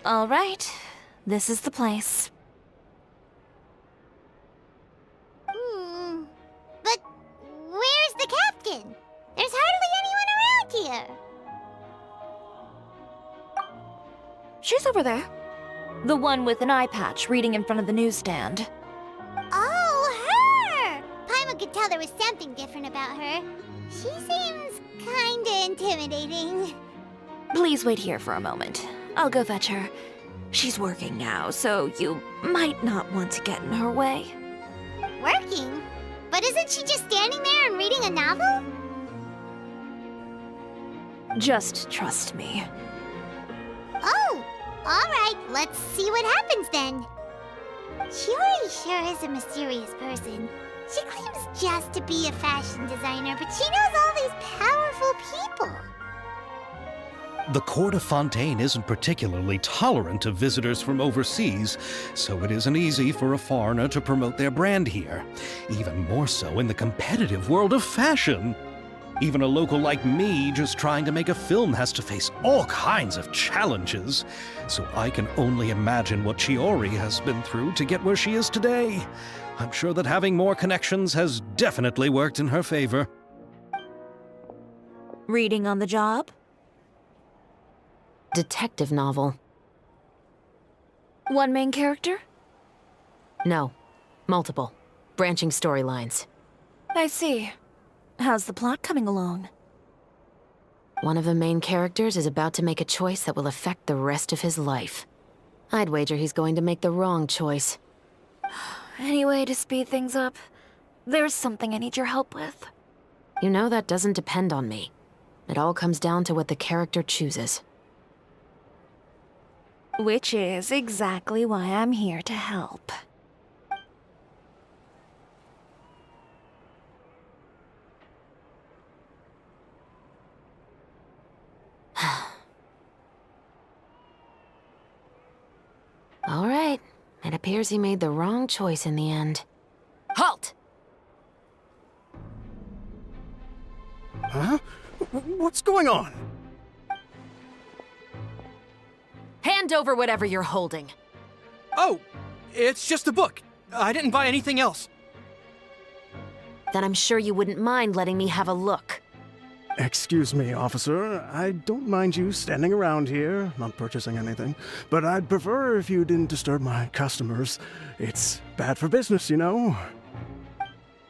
All right, this is the place. But where's the captain? There's hardly anyone around here. She's over there. The one with an eye patch reading in front of the newsstand. Oh, her! Paimon could tell there was something different about her. She seems kinda intimidating. Please wait here for a moment. I'll go fetch her. She's working now, so you might not want to get in her way. Working? But isn't she just standing there and reading a novel? Just trust me. Oh, alright, let's see what happens then. Shiori sure is a mysterious person. She claims just to be a fashion designer, but she knows all these powerful people. The court of Fontaine isn't particularly tolerant of visitors from overseas, so it isn't easy for a foreigner to promote their brand here. Even more so in the competitive world of fashion. Even a local like me just trying to make a film has to face all kinds of challenges. So I can only imagine what Shiori has been through to get where she is today. I'm sure that having more connections has definitely worked in her favor. Reading on the job? Detective novel. One main character? No. Multiple. Branching storylines. I see. How's the plot coming along? One of the main characters is about to make a choice that will affect the rest of his life. I'd wager he's going to make the wrong choice. Any way to speed things up? There's something I need your help with. You know that doesn't depend on me. It all comes down to what the character chooses. Which is exactly why I'm here to help. All right. It appears he made the wrong choice in the end. Halt! Huh? What's going on? Hand over whatever you're holding. Oh, it's just a book. I didn't buy anything else. Then I'm sure you wouldn't mind letting me have a look. Excuse me, officer. I don't mind you standing around here, not purchasing anything, but I'd prefer if you didn't disturb my customers. It's bad for business, you know.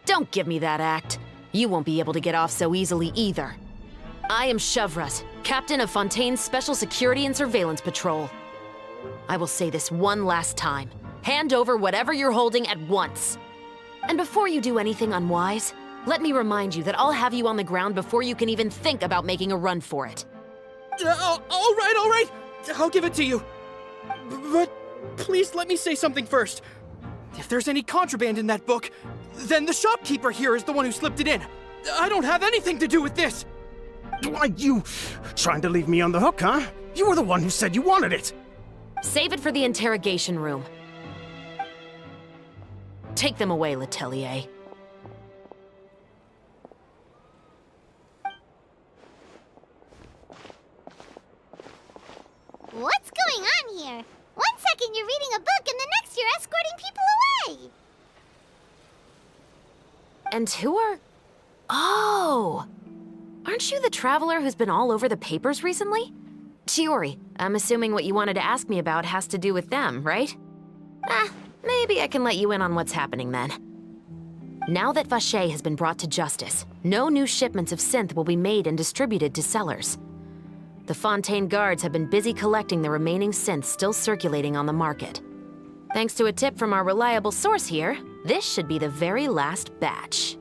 Don't give me that act. You won't be able to get off so easily either. I am Shavrat, captain of Fontaine's Special Security and Surveillance Patrol. I will say this one last time. Hand over whatever you're holding at once. And before you do anything unwise, let me remind you that I'll have you on the ground before you can even think about making a run for it. All right. I'll give it to you. But please let me say something first. If there's any contraband in that book, then the shopkeeper here is the one who slipped it in. I don't have anything to do with this. Why, you trying to leave me on the hook, huh? You were the one who said you wanted it. Save it for the interrogation room. Take them away, Letellier. What's going on here? One second you're reading a book and the next you're escorting people away. And who are... Oh! Aren't you the traveler who's been all over the papers recently? Shiori, I'm assuming what you wanted to ask me about has to do with them, right? Maybe I can let you in on what's happening then. Now that Vacher has been brought to justice, no new shipments of synth will be made and distributed to sellers. The Fontaine guards have been busy collecting the remaining synths still circulating on the market. Thanks to a tip from our reliable source here, this should be the very last batch.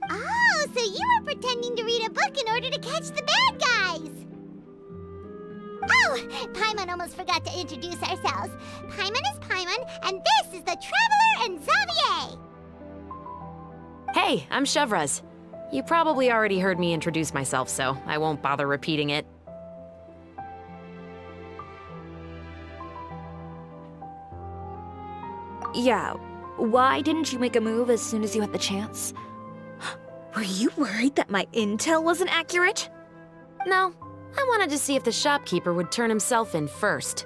Oh, so you were pretending to read a book in order to catch the bad guys. Oh, Oh, Paimon almost forgot to introduce ourselves. Paimon is Paimon, and this is the Traveler and Xavier. Hey, I'm Chevraz. You probably already heard me introduce myself, so I won't bother repeating it. Yeah, why didn't you make a move as soon as you had the chance? Were you worried that my intel wasn't accurate? No, I wanted to see if the shopkeeper would turn himself in first.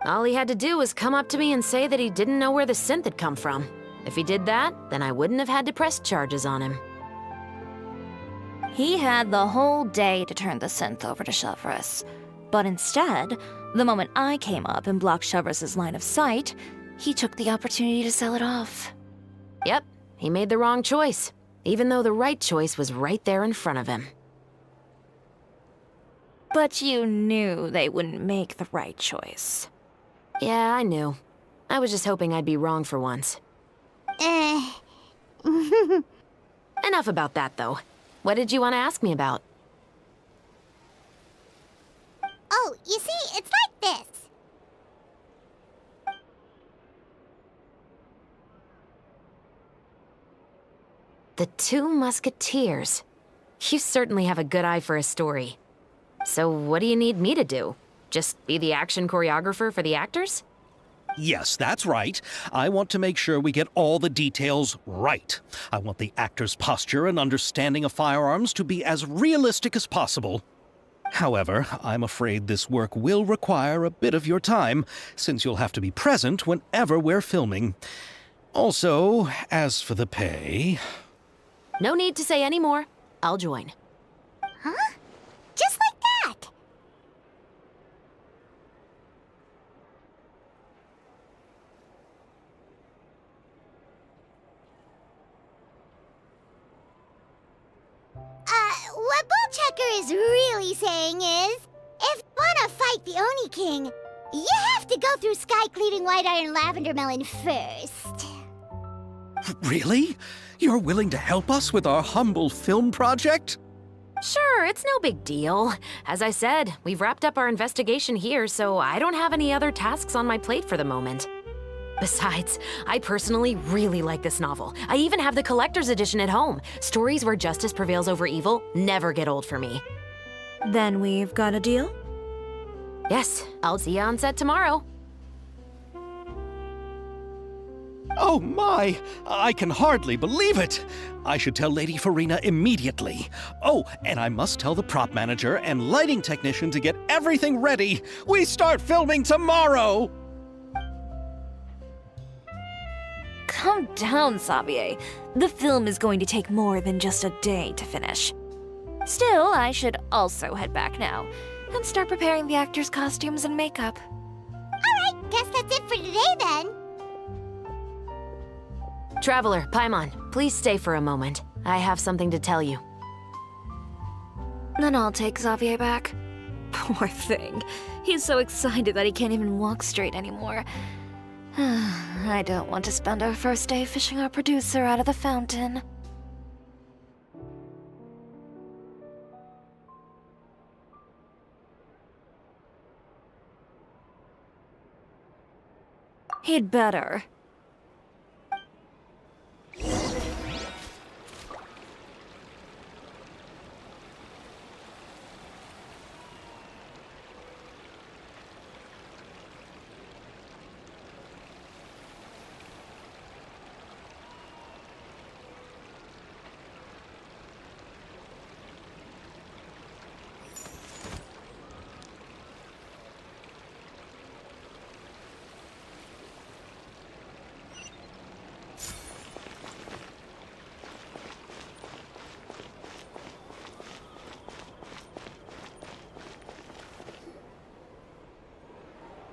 All he had to do was come up to me and say that he didn't know where the synth had come from. If he did that, then I wouldn't have had to press charges on him. He had the whole day to turn the synth over to Chevraz. But instead, the moment I came up and blocked Chevraz's line of sight, he took the opportunity to sell it off. Yep, he made the wrong choice, even though the right choice was right there in front of him. But you knew they wouldn't make the right choice. Yeah, I knew. I was just hoping I'd be wrong for once. Enough about that, though. What did you want to ask me about? Oh, you see, it's like this. The Two Musketeers. You certainly have a good eye for a story. So what do you need me to do? Just be the action choreographer for the actors? Yes, that's right. I want to make sure we get all the details right. I want the actor's posture and understanding of firearms to be as realistic as possible. However, I'm afraid this work will require a bit of your time, since you'll have to be present whenever we're filming. Also, as for the pay... No need to say any more. I'll join. Huh? Just like that. What Bullchecker is really saying is, if you wanna fight the Oni King, you have to go through sky-cleaving white iron lavender melon first. Really? You're willing to help us with our humble film project? Sure, it's no big deal. As I said, we've wrapped up our investigation here, so I don't have any other tasks on my plate for the moment. Besides, I personally really like this novel. I even have the collector's edition at home. Stories where justice prevails over evil never get old for me. Then we've got a deal? Yes, I'll see you on set tomorrow. Oh my! I can hardly believe it! I should tell Lady Farina immediately. Oh, and I must tell the prop manager and lighting technician to get everything ready. We start filming tomorrow! Calm down, Xavier. The film is going to take more than just a day to finish. Still, I should also head back now and start preparing the actors' costumes and makeup. Alright, guess that's it for today then. Traveler, Paimon, please stay for a moment. I have something to tell you. Then I'll take Xavier back. Poor thing. He's so excited that he can't even walk straight anymore. I don't want to spend our first day fishing our producer out of the fountain. He'd better.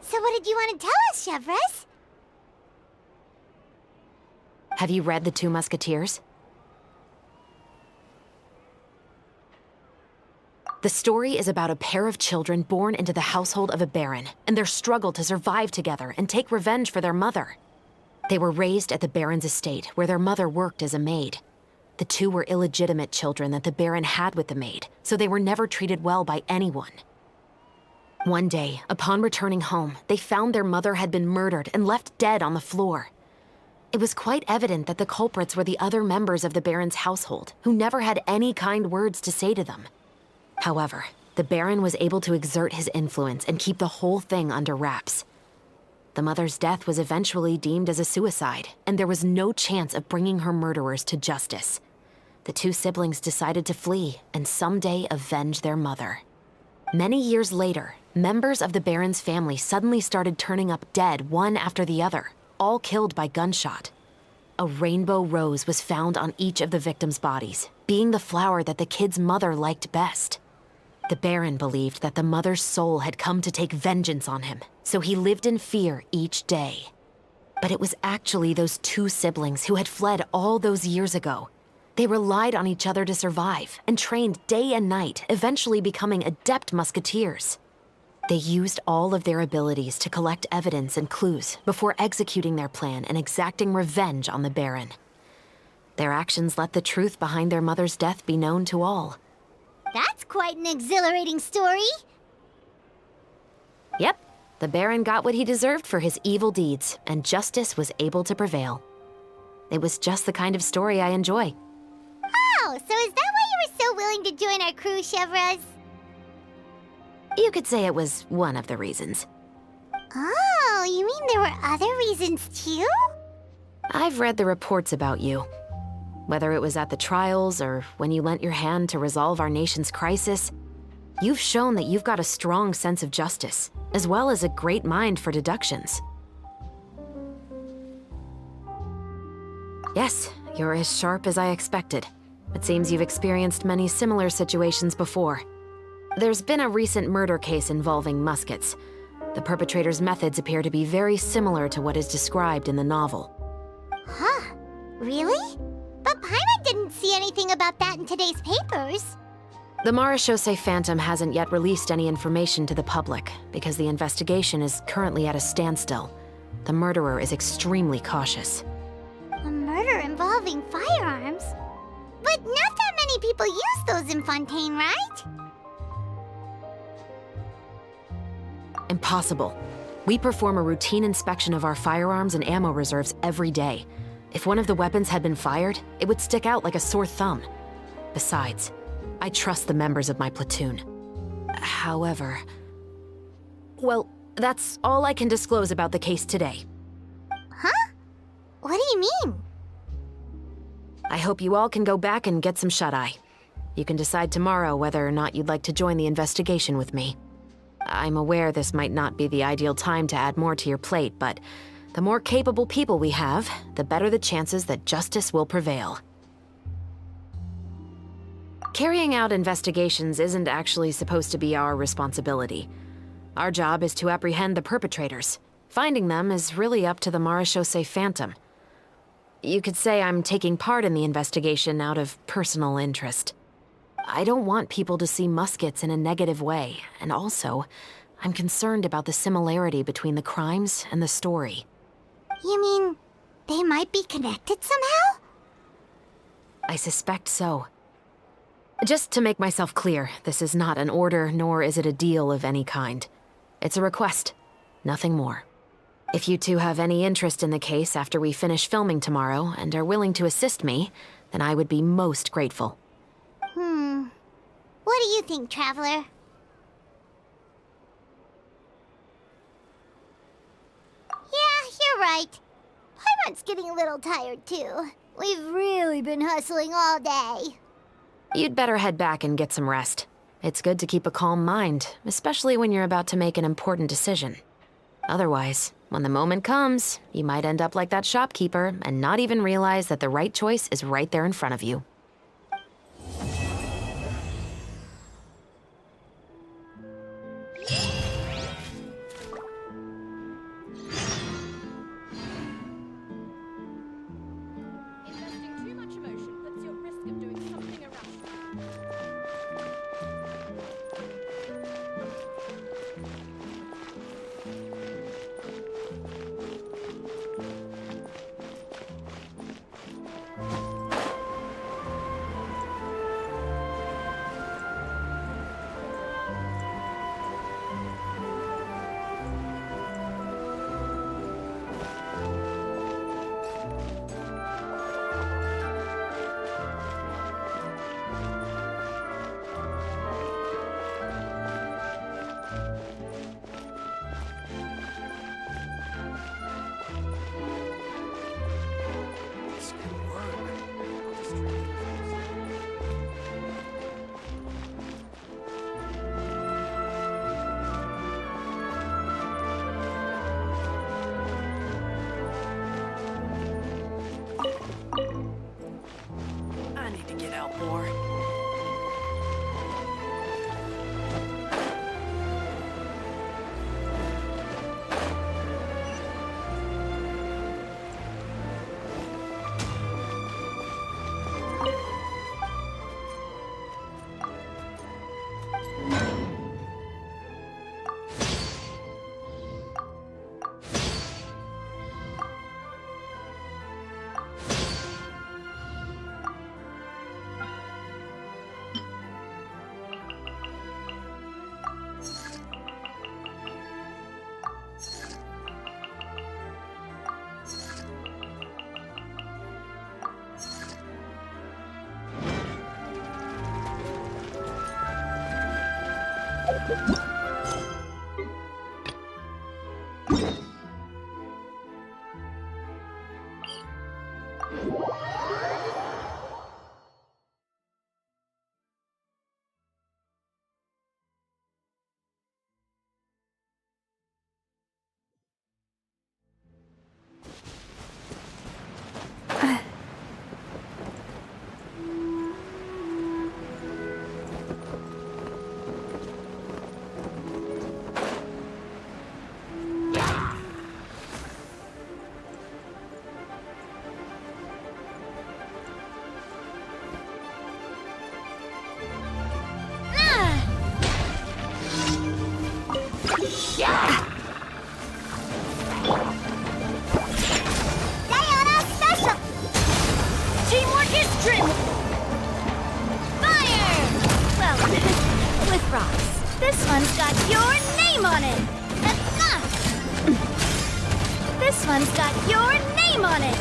So what did you want to tell us, Chevraz? Have you read The Two Musketeers? The story is about a pair of children born into the household of a baron and their struggle to survive together and take revenge for their mother. They were raised at the baron's estate, where their mother worked as a maid. The two were illegitimate children that the baron had with the maid, so they were never treated well by anyone. One day, upon returning home, they found their mother had been murdered and left dead on the floor. It was quite evident that the culprits were the other members of the Baron's household, who never had any kind words to say to them. However, the Baron was able to exert his influence and keep the whole thing under wraps. The mother's death was eventually deemed as a suicide, and there was no chance of bringing her murderers to justice. The two siblings decided to flee and someday avenge their mother. Many years later, members of the Baron's family suddenly started turning up dead one after the other, all killed by gunshot. A rainbow rose was found on each of the victims' bodies, being the flower that the kid's mother liked best. The Baron believed that the mother's soul had come to take vengeance on him, so he lived in fear each day. But it was actually those two siblings who had fled all those years ago. They relied on each other to survive and trained day and night, eventually becoming adept musketeers. They used all of their abilities to collect evidence and clues before executing their plan and exacting revenge on the Baron. Their actions let the truth behind their mother's death be known to all. That's quite an exhilarating story. Yep, the Baron got what he deserved for his evil deeds, and justice was able to prevail. It was just the kind of story I enjoy. Oh, so is that why you were so willing to join our crew, Chevraz? You could say it was one of the reasons. Oh, you mean there were other reasons too? I've read the reports about you. Whether it was at the trials or when you lent your hand to resolve our nation's crisis, you've shown that you've got a strong sense of justice, as well as a great mind for deductions. Yes, you're as sharp as I expected. It seems you've experienced many similar situations before. There's been a recent murder case involving muskets. The perpetrator's methods appear to be very similar to what is described in the novel. Huh? Really? But Paimon didn't see anything about that in today's papers. The Marechaussee Phantom hasn't yet released any information to the public because the investigation is currently at a standstill. The murderer is extremely cautious. A murder involving firearms? But not that many people use those in Fontaine, right? Impossible. We perform a routine inspection of our firearms and ammo reserves every day. If one of the weapons had been fired, it would stick out like a sore thumb. Besides, I trust the members of my platoon. However... Well, that's all I can disclose about the case today. Huh? What do you mean? I hope you all can go back and get some shut-eye. You can decide tomorrow whether or not you'd like to join the investigation with me. I'm aware this might not be the ideal time to add more to your plate, but the more capable people we have, the better the chances that justice will prevail. Carrying out investigations isn't actually supposed to be our responsibility. Our job is to apprehend the perpetrators. Finding them is really up to the Marechaussee Phantom. You could say I'm taking part in the investigation out of personal interest. I don't want people to see muskets in a negative way, and also, I'm concerned about the similarity between the crimes and the story. You mean they might be connected somehow? I suspect so. Just to make myself clear, this is not an order, nor is it a deal of any kind. It's a request, nothing more. If you two have any interest in the case after we finish filming tomorrow and are willing to assist me, then I would be most grateful. What do you think, Traveler? Yeah, you're right. Paimon's getting a little tired too. We've really been hustling all day. You'd better head back and get some rest. It's good to keep a calm mind, especially when you're about to make an important decision. Otherwise, when the moment comes, you might end up like that shopkeeper and not even realize that the right choice is right there in front of you. Diana special! Teamwork is dreamwork! Fire! Well, with rocks. This one's got your name on it! This one's got your name on it!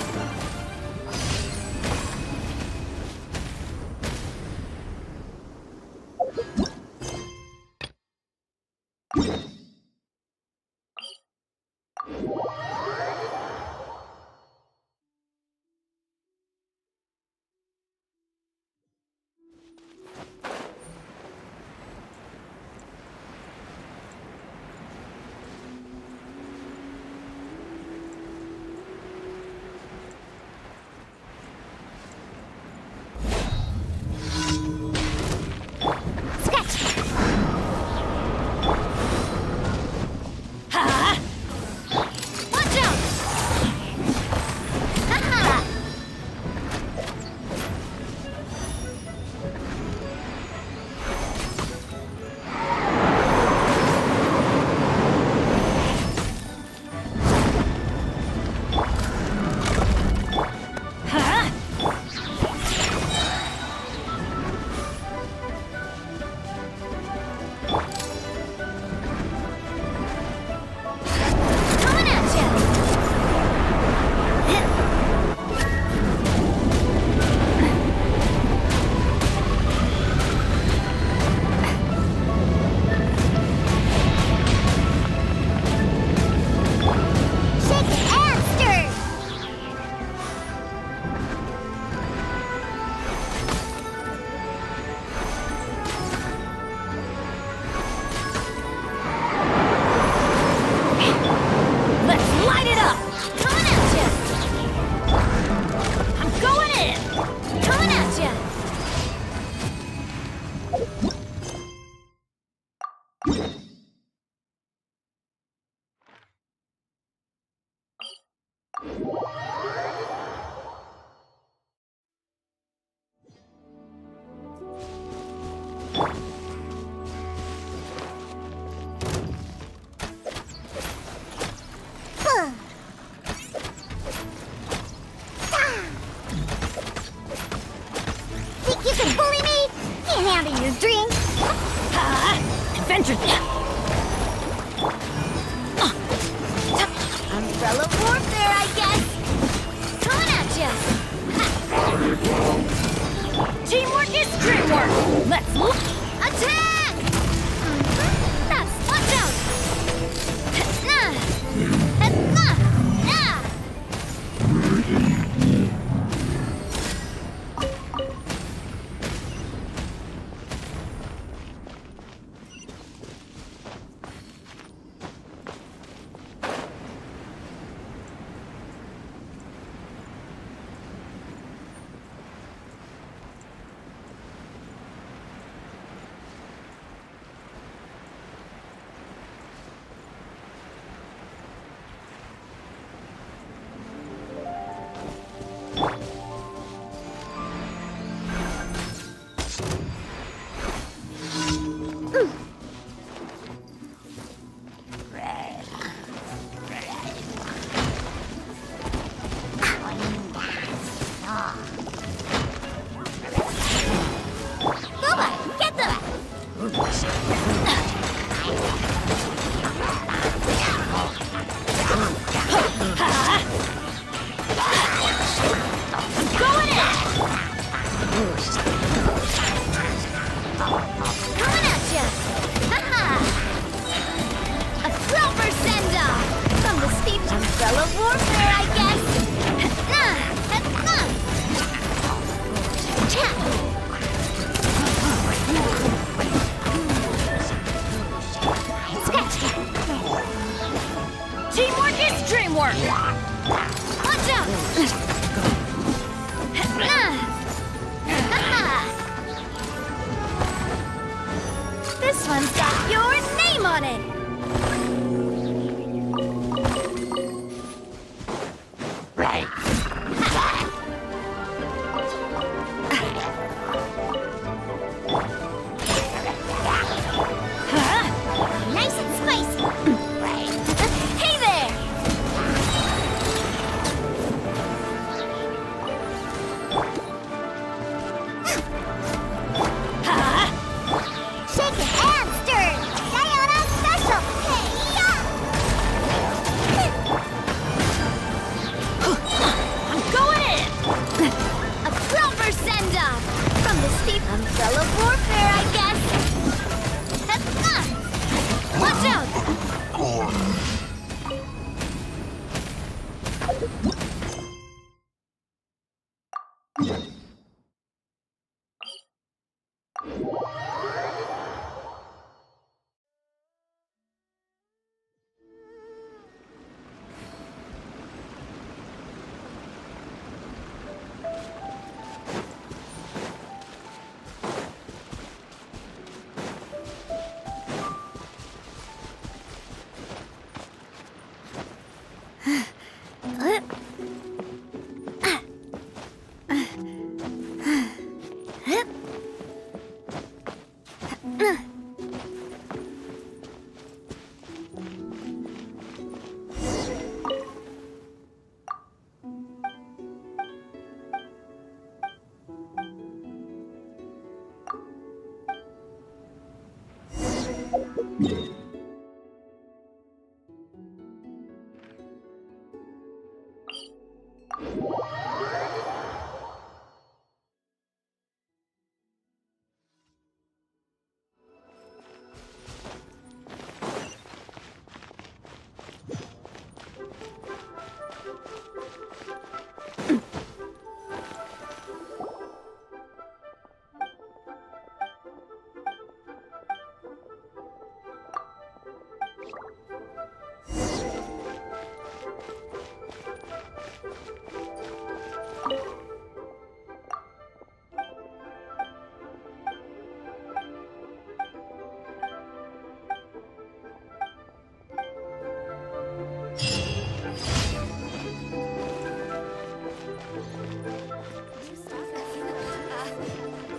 Think you can bully me? Can't handle your drink. Adventure! Umbrella warfare, I guess. Coming at ya! Teamwork is dreamwork! Let's look! Attack! That's watch out! Umbrella warfare, I guess. Teamwork is dreamwork! Watch out! This one's got your name on it! Nice and spicy.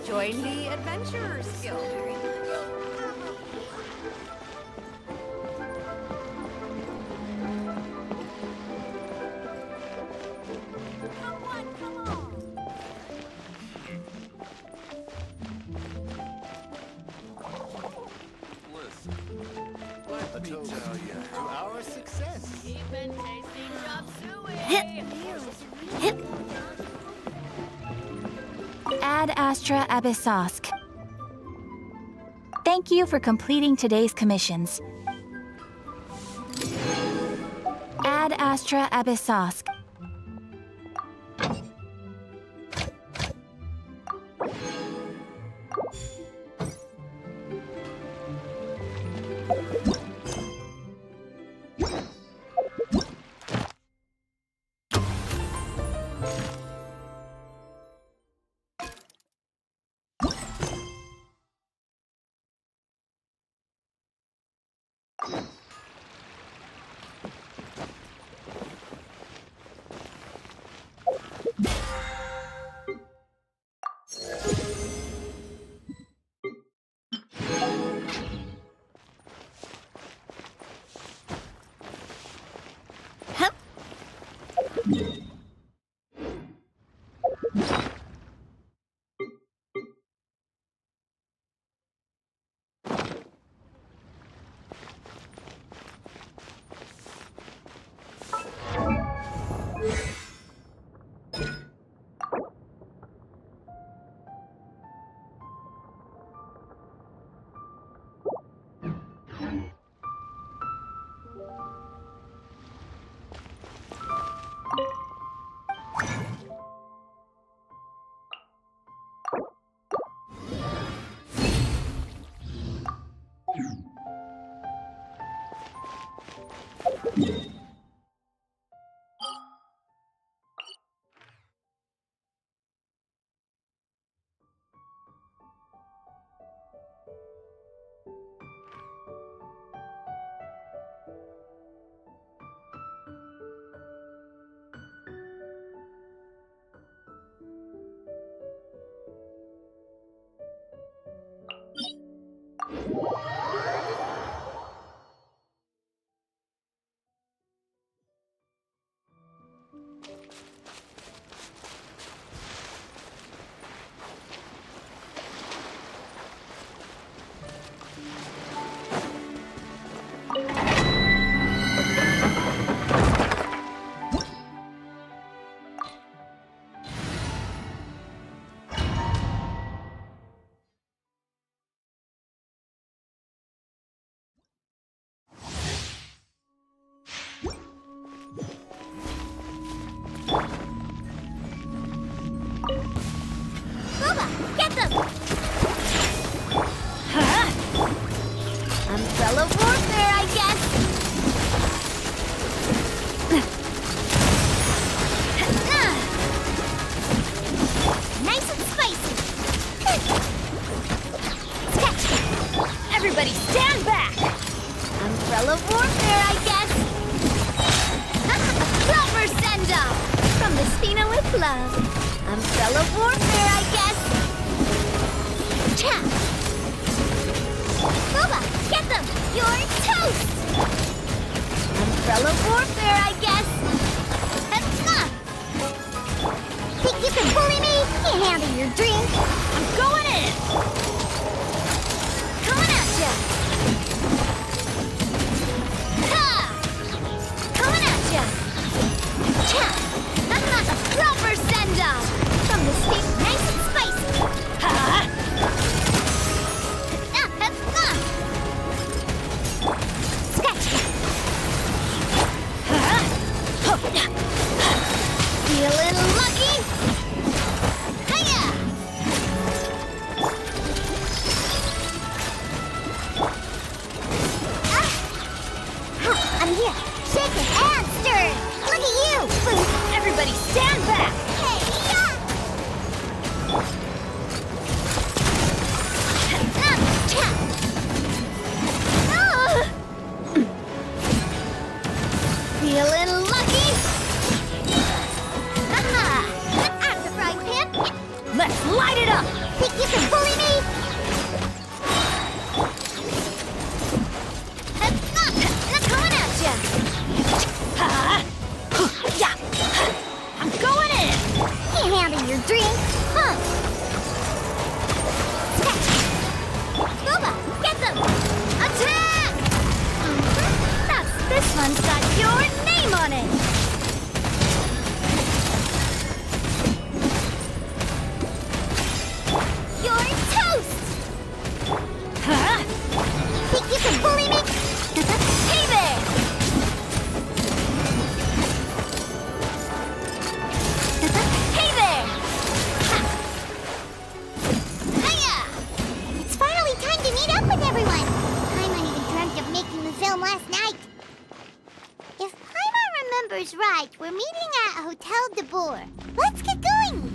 Join the Adventurers Guild. Let me tell you, to our success. Ad Astra Abyssosk. Thank you for completing today's commissions. Ad Astra Abyssosk. Umbrella warfare, I guess. Nice and spicy. Everybody stand back. Umbrella warfare, I guess. Proper send-off from the Spina with love. Umbrella warfare, I guess. Cha! Boba, get them! You're toast! Umbrella warfare, I guess. Think you can bully me? Can't handle your drink. I'm going in! Coming at ya! Ha! Coming at ya! Cha! I'm here. Shake it and stir it. Look at you. Everybody stand back! Hey, yeah. Feeling lucky? Aha! I'm the frying pan. Let's light it up! Think you can bully me? Not coming at ya! Yeah! I'm going in! Can't handle your drink, huh? Booba, get them! Attack! This one's got your name on it! You're toast! Huh? Think you can bully me? Hey there! Hey there! Hiya! It's finally time to meet up with everyone. Paimon even dreamt of making the film last night. If Paimon remembers right, we're meeting at Hotel de Boer. Let's get going!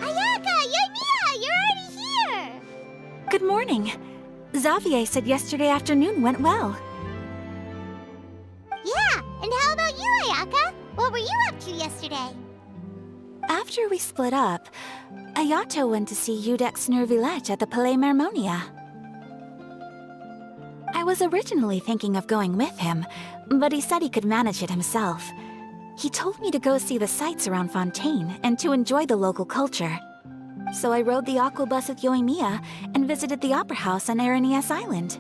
Ayaka, Yoimiya, you're already here! Good morning. Xavier said yesterday afternoon went well. Yeah, and how about you, Ayaka? What were you up to yesterday? After we split up, Ayato went to see Udex Nervillette at the Palais Mermonia. I was originally thinking of going with him, but he said he could manage it himself. He told me to go see the sights around Fontaine and to enjoy the local culture. So I rode the aquabus with Yoimiya and visited the opera house on Aranias Island.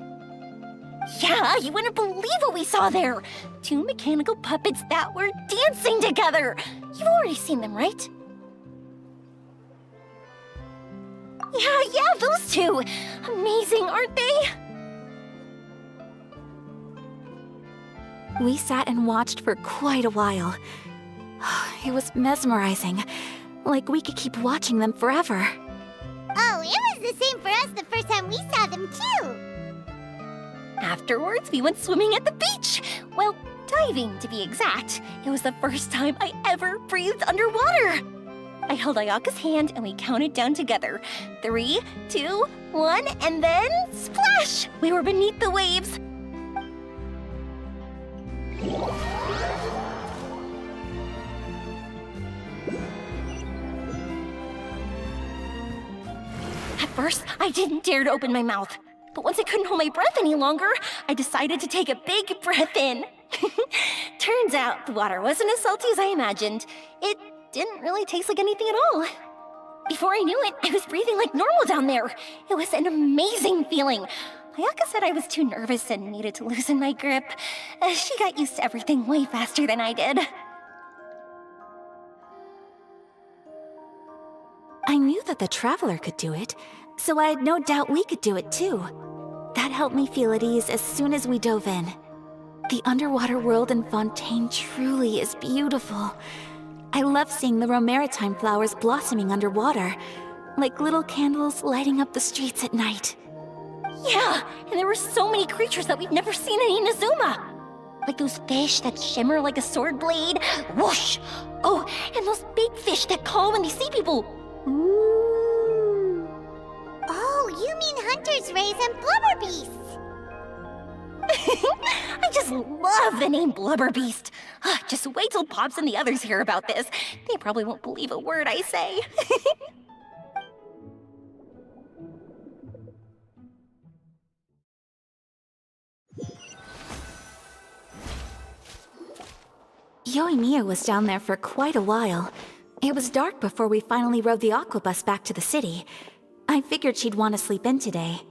Yeah, you wouldn't believe what we saw there! 2 mechanical puppets that were dancing together! You've already seen them, right? Yeah, those two! Amazing, aren't they? We sat and watched for quite a while. It was mesmerizing. Like we could keep watching them forever. Oh, it was the same for us the first time we saw them, too! Afterwards, we went swimming at the beach! Well, diving, to be exact. It was the first time I ever breathed underwater! I held Ayaka's hand and we counted down together. 3, 2, 1, and then splash! We were beneath the waves. At first, I didn't dare to open my mouth. But once I couldn't hold my breath any longer, I decided to take a big breath in. Turns out the water wasn't as salty as I imagined. It didn't really taste like anything at all. Before I knew it, I was breathing like normal down there. It was an amazing feeling. Ayaka said I was too nervous and needed to loosen my grip. She got used to everything way faster than I did. I knew that the Traveler could do it, so I had no doubt we could do it too. That helped me feel at ease as soon as we dove in. The underwater world in Fontaine truly is beautiful. I love seeing the romaritime flowers blossoming underwater, like little candles lighting up the streets at night. Yeah, and there were so many creatures that we've never seen in Inazuma. Like those fish that shimmer like a sword blade. Whoosh! Oh, and those big fish that call when they see people. Oh, you mean hunter's rays and blubber beasts! I just love the name Blubber Beast. Just wait till Pops and the others hear about this. They probably won't believe a word I say. Yoimiya was down there for quite a while. It was dark before we finally rode the aqua bus back to the city. I figured she'd want to sleep in today.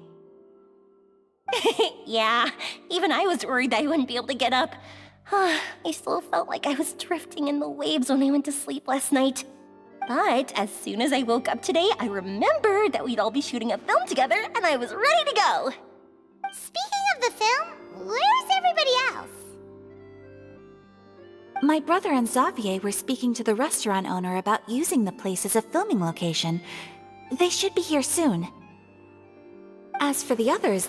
Yeah, even I was worried that I wouldn't be able to get up. I still felt like I was drifting in the waves when I went to sleep last night. But as soon as I woke up today, I remembered that we'd all be shooting a film together, and I was ready to go. Speaking of the film, where's everybody else? My brother and Xavier were speaking to the restaurant owner about using the place as a filming location. They should be here soon. As for the others,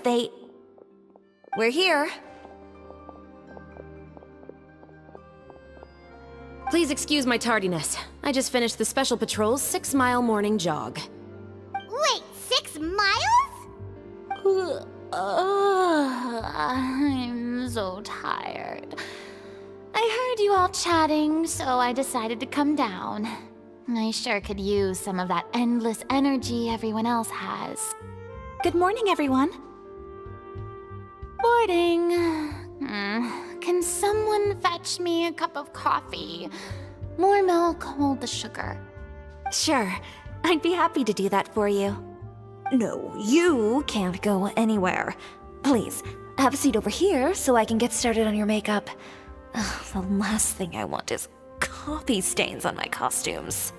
We're here. Please excuse my tardiness. I just finished the Special Patrol's 6-mile morning jog. Wait, 6 miles? I'm so tired. I heard you all chatting, so I decided to come down. I sure could use some of that endless energy everyone else has. good morning, everyone. Boarding. Can someone fetch me a cup of coffee? More milk, hold the sugar. Sure, I'd be happy to do that for you. No, you can't go anywhere. Please, have a seat over here so I can get started on your makeup. The last thing I want is coffee stains on my costumes.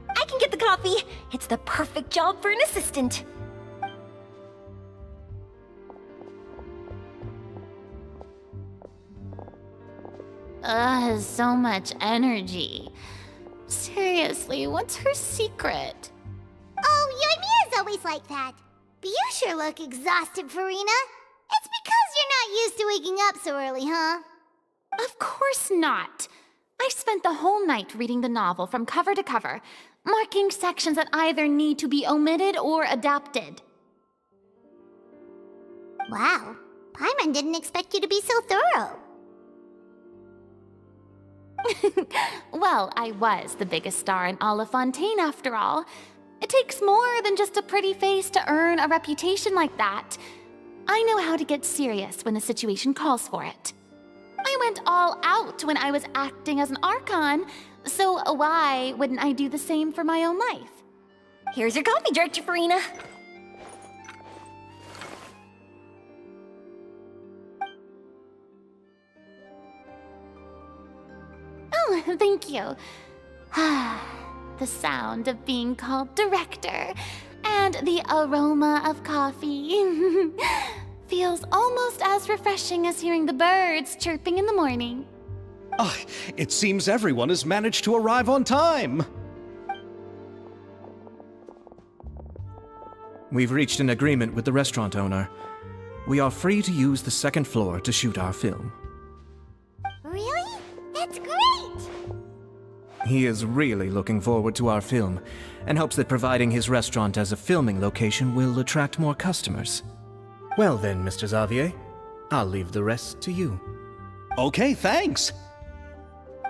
I can get the coffee. It's the perfect job for an assistant. So much energy. Seriously, what's her secret? Oh, Yoimiya's always like that. But you sure look exhausted, Farina. It's because you're not used to waking up so early, huh? Of course not. I spent the whole night reading the novel from cover to cover, marking sections that either need to be omitted or adapted. Wow, Paimon didn't expect you to be so thorough. Well, I was the biggest star in all of Fontaine after all. It takes more than just a pretty face to earn a reputation like that. I know how to get serious when the situation calls for it. I went all out when I was acting as an Archon, so why wouldn't I do the same for my own life? Here's your coffee, Director Farina. Oh, thank you. The sound of being called director and the aroma of coffee feels almost as refreshing as hearing the birds chirping in the morning. It seems everyone has managed to arrive on time. We've reached an agreement with the restaurant owner. We are free to use the second floor to shoot our film. Really? That's great! He is really looking forward to our film and hopes that providing his restaurant as a filming location will attract more customers. Well then, Mr. Xavier, I'll leave the rest to you. Okay, thanks.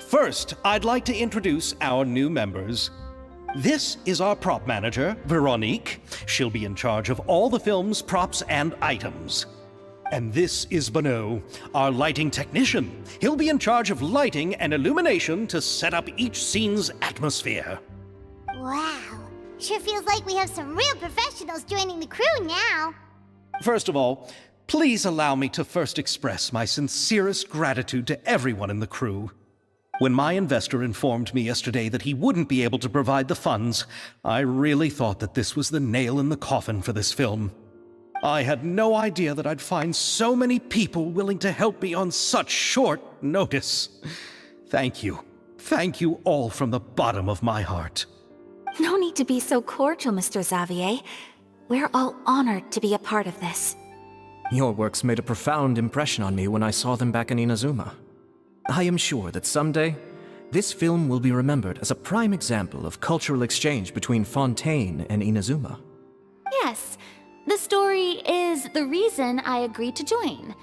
First, I'd like to introduce our new members. This is our prop manager, Veronique. She'll be in charge of all the film's props and items. And this is Bonneau, our lighting technician. He'll be in charge of lighting and illumination to set up each scene's atmosphere. Wow, sure feels like we have some real professionals joining the crew now. First of all, please allow me to first express my sincerest gratitude to everyone in the crew. When my investor informed me yesterday that he wouldn't be able to provide the funds, I really thought that this was the nail in the coffin for this film. I had no idea that I'd find so many people willing to help me on such short notice. Thank you. Thank you all from the bottom of my heart. No need to be so cordial, Mr. Xavier. We're all honored to be a part of this. Your works made a profound impression on me when I saw them back in Inazuma. I am sure that someday, this film will be remembered as a prime example of cultural exchange between Fontaine and Inazuma. Yes, the story is the reason I agreed to join.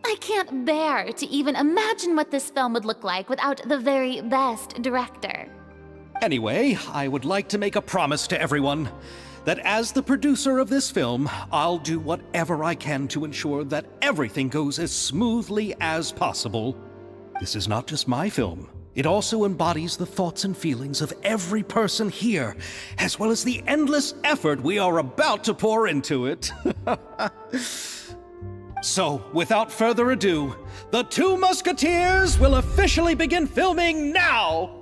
I can't bear to even imagine what this film would look like without the very best director. Anyway, I would like to make a promise to everyone that as the producer of this film, I'll do whatever I can to ensure that everything goes as smoothly as possible. This is not just my film. It also embodies the thoughts and feelings of every person here, as well as the endless effort we are about to pour into it. So, without further ado, The Two Musketeers will officially begin filming now!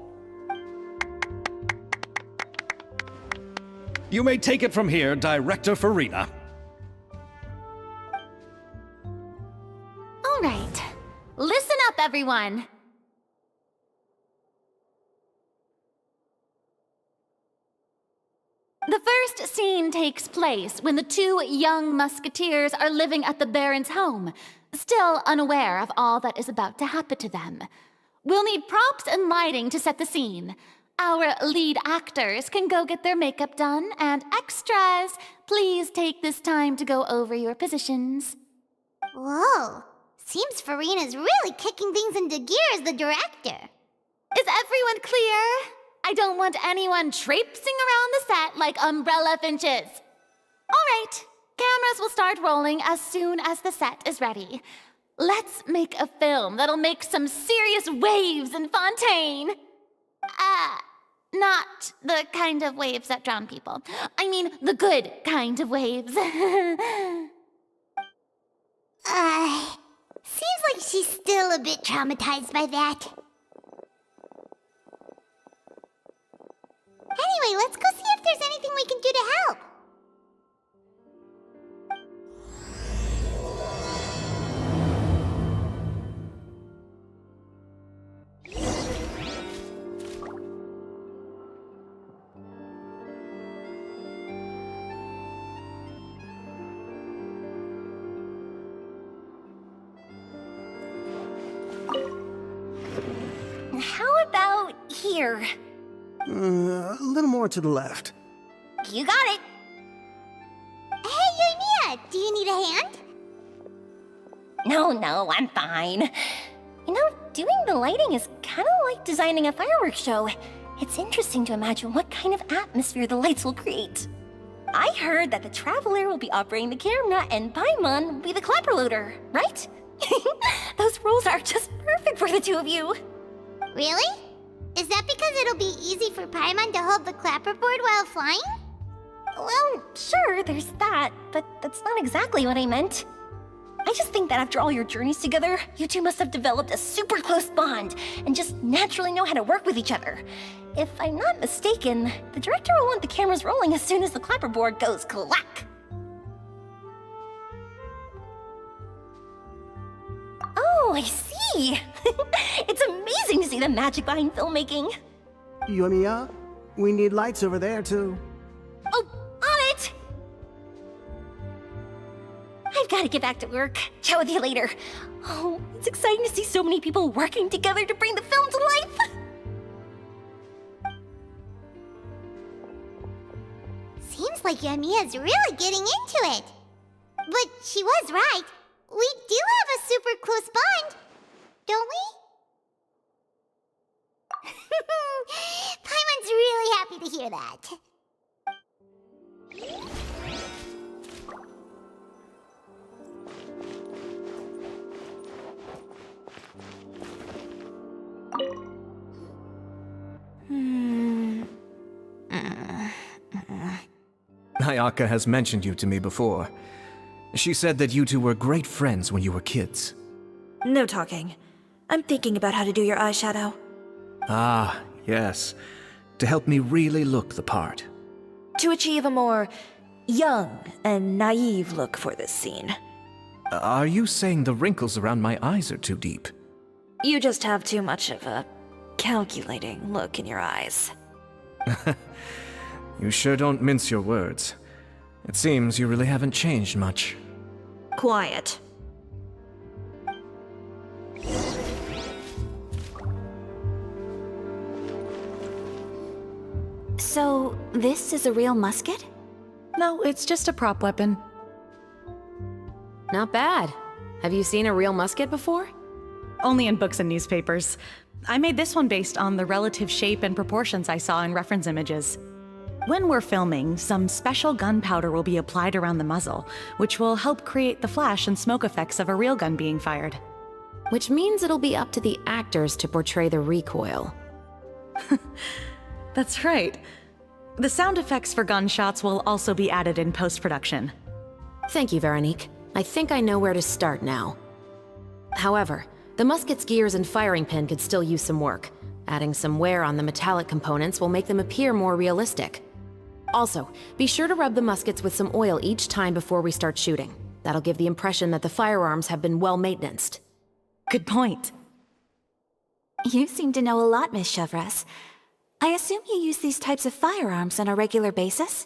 You may take it from here, Director Farina. All right. Listen up, everyone. The first scene takes place when the two young musketeers are living at the Baron's home, still unaware of all that is about to happen to them. We'll need props and lighting to set the scene. Our lead actors can go get their makeup done, and extras, please take this time to go over your positions. Whoa. Seems Farina's really kicking things into gear as the director. Is everyone clear? I don't want anyone traipsing around the set like umbrella finches. All right, cameras will start rolling as soon as the set is ready. Let's make a film that'll make some serious waves in Fontaine. Not the kind of waves that drown people. I mean, the good kind of waves. Seems like she's still a bit traumatized by that. Anyway, let's go see if there's anything we can do to help. How about here? A little more to the left. You got it. Hey, Yoimiya, do you need a hand? No, I'm fine. You know, doing the lighting is kind of like designing a fireworks show. It's interesting to imagine what kind of atmosphere the lights will create. I heard that the Traveler will be operating the camera and Paimon will be the clapper loader, right? Those roles are just perfect for the two of you. Really? Is that because it'll be easy for Paimon to hold the clapperboard while flying? Well, sure, there's that, but that's not exactly what I meant. I just think that after all your journeys together, you two must have developed a super close bond and just naturally know how to work with each other. If I'm not mistaken, the director will want the cameras rolling as soon as the clapperboard goes clack. Oh, I see! It's amazing to see the magic behind filmmaking. Yoimiya, we need lights over there too. Oh, on it! I've got to get back to work. Chat with you later. Oh, it's exciting to see so many people working together to bring the film to life. Seems like Yoimiya's really getting into it. But she was right. We do have a super close bond, don't we? Paimon's really happy to hear that. Ayaka has mentioned you to me before. She said that you two were great friends when you were kids. No talking. I'm thinking about how to do your eyeshadow. Ah, yes. To help me really look the part. To achieve a more young and naive look for this scene. Are you saying the wrinkles around my eyes are too deep? You just have too much of a calculating look in your eyes. You sure don't mince your words. It seems you really haven't changed much. Quiet. So, this is a real musket? No, it's just a prop weapon. Not bad. Have you seen a real musket before? Only in books and newspapers. I made this one based on the relative shape and proportions I saw in reference images. When we're filming, some special gunpowder will be applied around the muzzle, which will help create the flash and smoke effects of a real gun being fired. Which means it'll be up to the actors to portray the recoil. That's right. The sound effects for gunshots will also be added in post-production. Thank you, Veronique. I think I know where to start now. However, the musket's gears and firing pin could still use some work. Adding some wear on the metallic components will make them appear more realistic. Also, be sure to rub the muskets with some oil each time before we start shooting. That'll give the impression that the firearms have been well maintained. Good point. You seem to know a lot, Miss Chevres. I assume you use these types of firearms on a regular basis?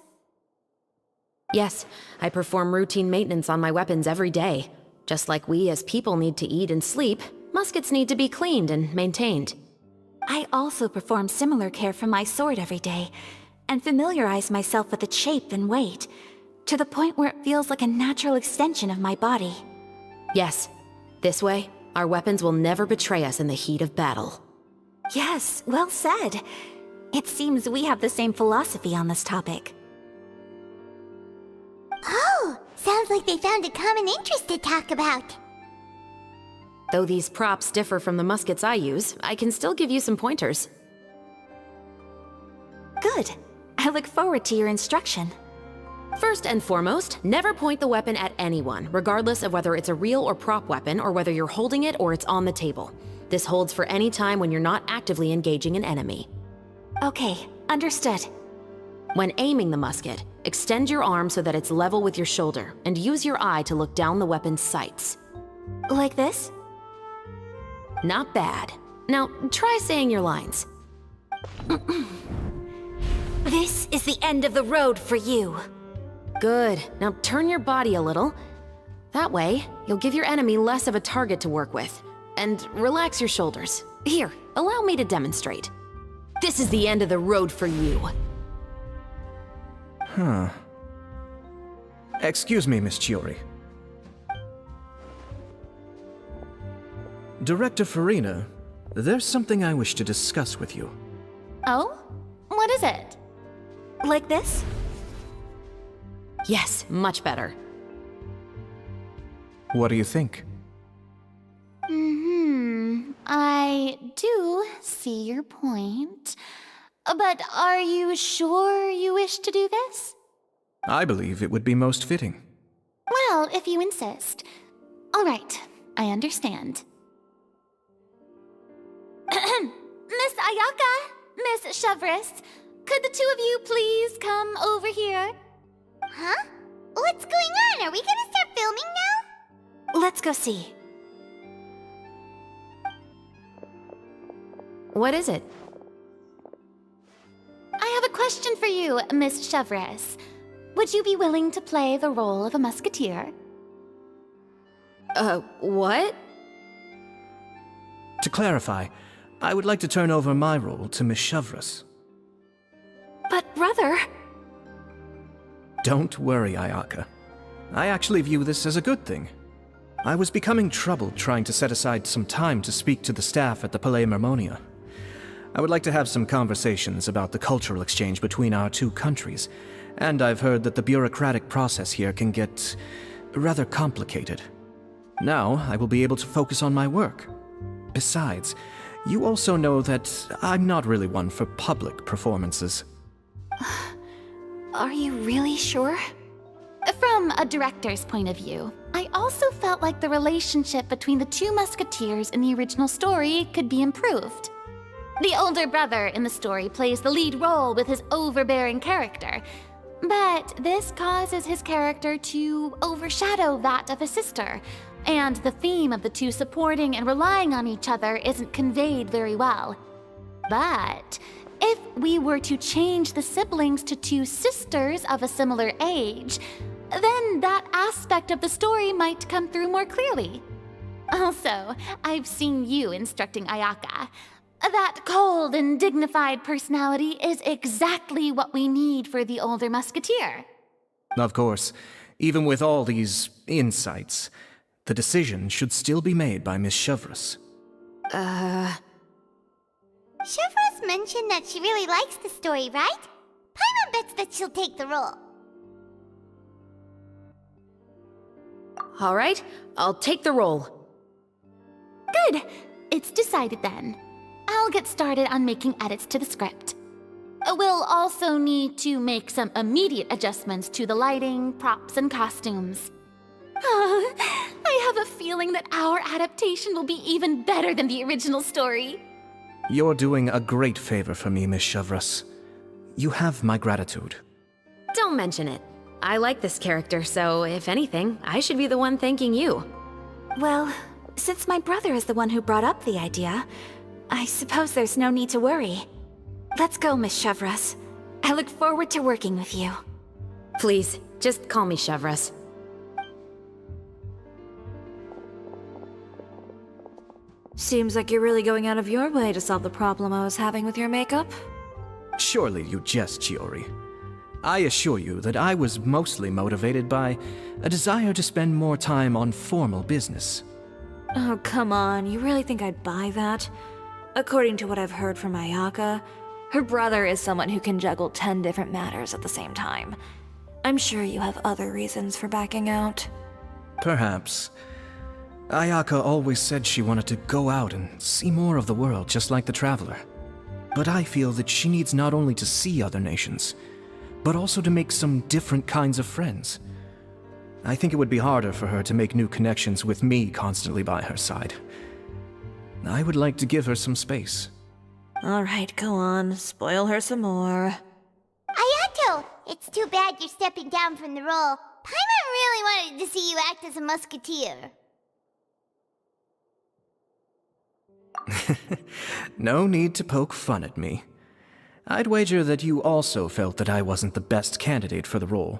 Yes, I perform routine maintenance on my weapons every day. Just like we as people need to eat and sleep, muskets need to be cleaned and maintained. I also perform similar care for my sword every day, and familiarize myself with its shape and weight, to the point where it feels like a natural extension of my body. Yes, this way, our weapons will never betray us in the heat of battle. Yes, well said. It seems we have the same philosophy on this topic. Oh, sounds like they found a common interest to talk about. Though these props differ from the muskets I use, I can still give you some pointers. Good. I look forward to your instruction. First and foremost, never point the weapon at anyone, regardless of whether it's a real or prop weapon or whether you're holding it or it's on the table. This holds for any time when you're not actively engaging an enemy. Okay, understood. When aiming the musket, extend your arm so that it's level with your shoulder, and use your eye to look down the weapon's sights. Like this? Not bad. Now, try saying your lines. This is the end of the road for you. Good. Now turn your body a little. That way, you'll give your enemy less of a target to work with. And relax your shoulders. Here, allow me to demonstrate. This is the end of the road for you. Huh. Excuse me, Miss Chiori. Director Farina, there's something I wish to discuss with you. Oh? What is it? Like this? Yes, much better. What do you think? I do see your point. But are you sure you wish to do this? I believe it would be most fitting. Well, if you insist. All right, I understand. Miss Ayaka, Miss Chevres, could the two of you please come over here? Huh? What's going on? Are we gonna start filming now? Let's go see. What is it? I have a question for you, Miss Chevres. Would you be willing to play the role of a musketeer? What? To clarify, I would like to turn over my role to Miss Chevres. But brother... Don't worry, Ayaka. I actually view this as a good thing. I was becoming troubled trying to set aside some time to speak to the staff at the Palais Mermonia. I would like to have some conversations about the cultural exchange between our two countries, and I've heard that the bureaucratic process here can get rather complicated. Now, I will be able to focus on my work. Besides, you also know that I'm not really one for public performances. Are you really sure? From a director's point of view, I also felt like the relationship between the two musketeers in the original story could be improved. The older brother in the story plays the lead role with his overbearing character, but this causes his character to overshadow that of his sister, and the theme of the two supporting and relying on each other isn't conveyed very well. But if we were to change the siblings to two sisters of a similar age, then that aspect of the story might come through more clearly. Also, I've seen you instructing Ayaka. That cold and dignified personality is exactly what we need for the older musketeer. Of course, even with all these insights, The decision should still be made by Miss Chevreuse. Chevreuse mentioned that she really likes the story, right? Paimon bets that she'll take the role. All right, I'll take the role. Good. It's decided then. I'll get started on making edits to the script. We'll also need to make some immediate adjustments to the lighting, props, and costumes. I have a feeling that our adaptation will be even better than the original story. You're doing a great favor for me, Miss Chevreuse. You have my gratitude. Don't mention it. I like this character, so if anything, I should be the one thanking you. Well, since my brother is the one who brought up the idea, I suppose there's no need to worry. Let's go, Miss Chevreuse. I look forward to working with you. Please, just call me Chevreuse. Seems like you're really going out of your way to solve the problem I was having with your makeup. Surely you jest, Chiori. I assure you that I was mostly motivated by a desire to spend more time on formal business. Oh, come on. You really think I'd buy that? According to what I've heard from Ayaka, her brother is someone who can juggle 10 different matters at the same time. I'm sure you have other reasons for backing out. Perhaps. Ayaka always said she wanted to go out and see more of the world, just like the Traveler. But I feel that she needs not only to see other nations, but also to make some different kinds of friends. I think it would be harder for her to make new connections with me constantly by her side. I would like to give her some space. Alright, go on. Spoil her some more. Ayato, it's too bad you're stepping down from the role. Paimon really wanted to see you act as a musketeer. No need to poke fun at me. I'd wager that you also felt that I wasn't the best candidate for the role.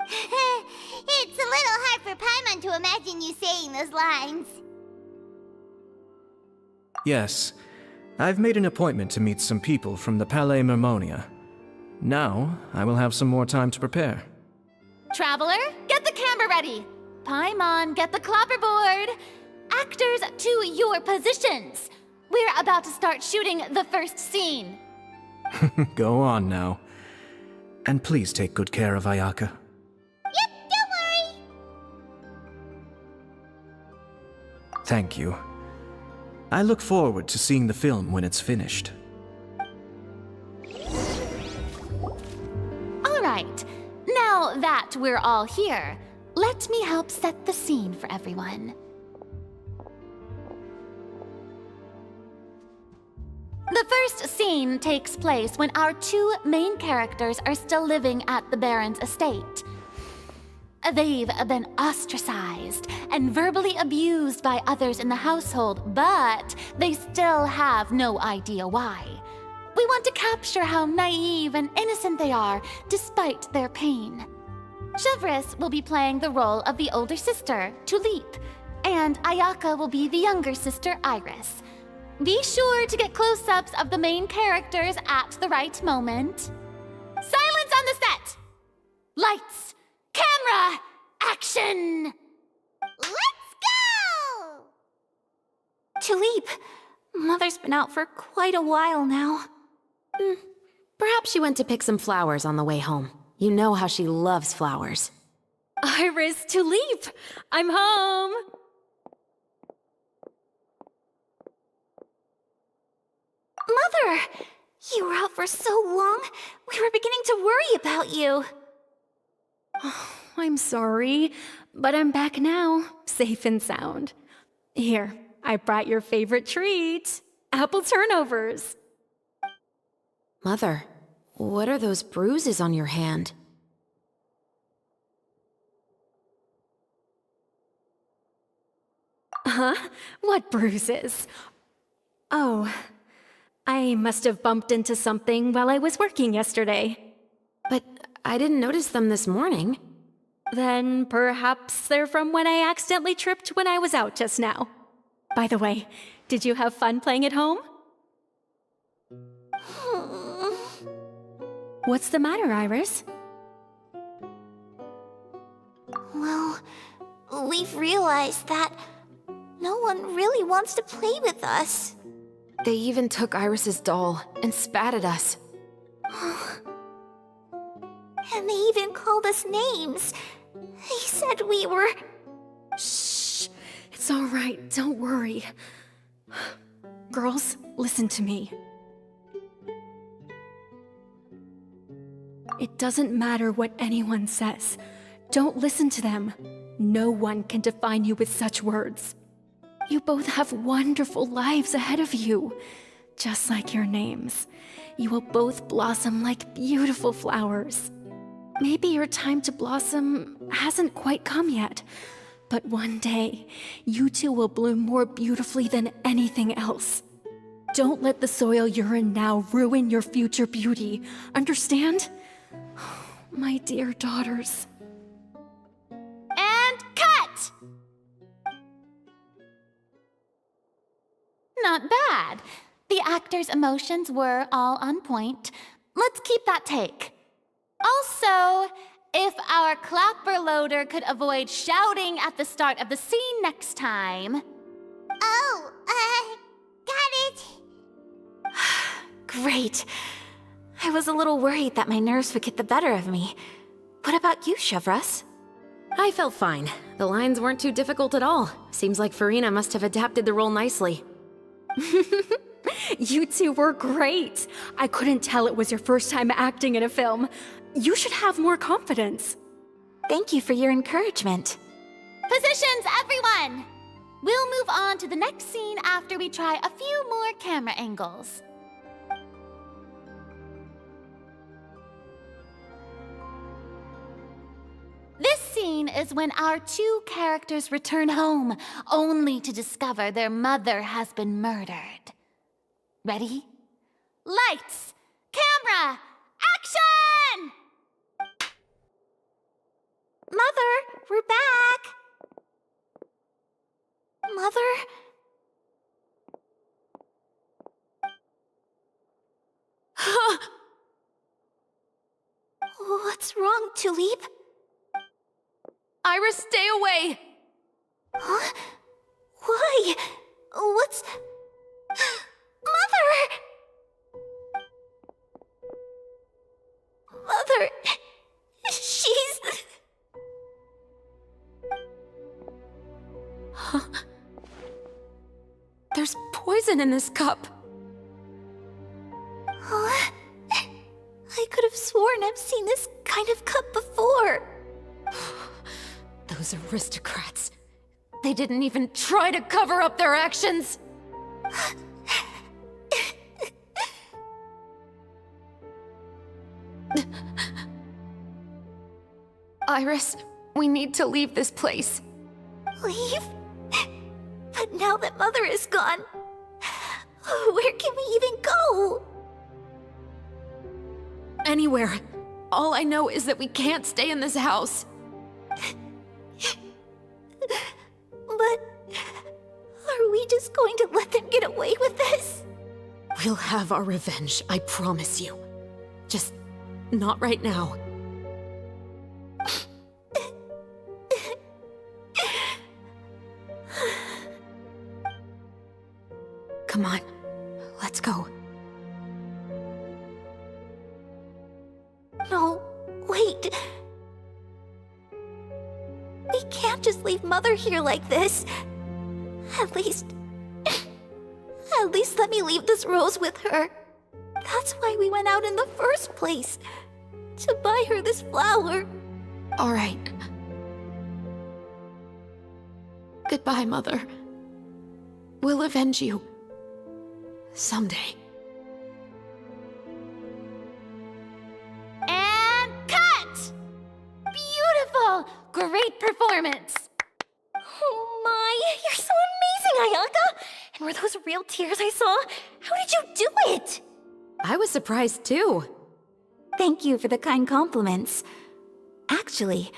It's a little hard for Paimon to imagine you saying those lines. Yes, I've made an appointment to meet some people from the Palais Mermonia. Now, I will have some more time to prepare. Traveler, get the camera ready. Paimon, get the clapperboard. Actors, to your positions. We're about to start shooting the first scene. Go on now. And please take good care of Ayaka. Yep, don't worry. Thank you. I look forward to seeing the film when it's finished. All right. Now that we're all here, let me help set the scene for everyone. The first scene takes place when our two main characters are still living at the Baron's estate. They've been ostracized and verbally abused by others in the household, but they still have no idea why. We want to capture how naive and innocent they are, despite their pain. Chevreuse will be playing the role of the older sister, Tulip, and Ayaka will be the younger sister, Iris. Be sure to get close-ups of the main characters at the right moment. Silence on the set! Lights! Camera! Action! Let's go! Tulip, Mother's been out for quite a while now. Perhaps she went to pick some flowers on the way home. You know how she loves flowers. Iris, Tulip! I'm home! Mother! You were out for so long, we were beginning to worry about you. I'm sorry, but I'm back now, safe and sound. Here, I brought your favorite treat, apple turnovers. Mother, what are those bruises on your hand? Huh? What bruises? Oh, I must have bumped into something while I was working yesterday. But I didn't notice them this morning. Then perhaps they're from when I accidentally tripped when I was out just now. By the way, did you have fun playing at home? What's the matter, Iris? Well, we've realized that no one really wants to play with us. They even took Iris's doll and spat at us. And they even called us names. They said we were... Shh. It's all right. Don't worry. Girls, listen to me. It doesn't matter what anyone says. Don't listen to them. No one can define you with such words. You both have wonderful lives ahead of you. Just like your names. You will both blossom like beautiful flowers. Maybe your time to blossom hasn't quite come yet, but one day, you two will bloom more beautifully than anything else. Don't let the soil you're in now ruin your future beauty. Understand? My dear daughters. And cut! Not bad. The actors' emotions were all on point. Let's keep that take. Also, if our clapper loader could avoid shouting at the start of the scene next time... Oh, got it. Great. I was a little worried that my nerves would get the better of me. What about you, Chevros? I felt fine. The lines weren't too difficult at all. Seems like Farina must have adapted the role nicely. You two were great. I couldn't tell it was your first time acting in a film. You should have more confidence. Thank you for your encouragement. Positions, everyone! We'll move on to the next scene after we try a few more camera angles. This scene is when our two characters return home, only to discover their mother has been murdered. Ready? Lights! Camera! Action! Mother, we're back. Mother? What's wrong, Tulip? Iris, stay away! Huh? Why? What's... Mother! Mother... She's... There's poison in this cup. Huh? I could have sworn I've seen this kind of cup before. Those aristocrats. They didn't even try to cover up their actions. Iris, we need to leave this place. Leave? But now that Mother is gone, where can we even go? Anywhere. All I know is that we can't stay in this house. But are we just going to let them get away with this? We'll have our revenge, I promise you. Just not right now. Come on, let's go. No, wait. We can't just leave Mother here like this. At least let me leave this rose with her. That's why we went out in the first place. To buy her this flower. All right. Goodbye, Mother. We'll avenge you. Someday. And cut! Beautiful! Great performance! Oh my, you're so amazing, Ayaka! And were those real tears I saw? How did you do it? I was surprised too. Thank you for the kind compliments. Actually,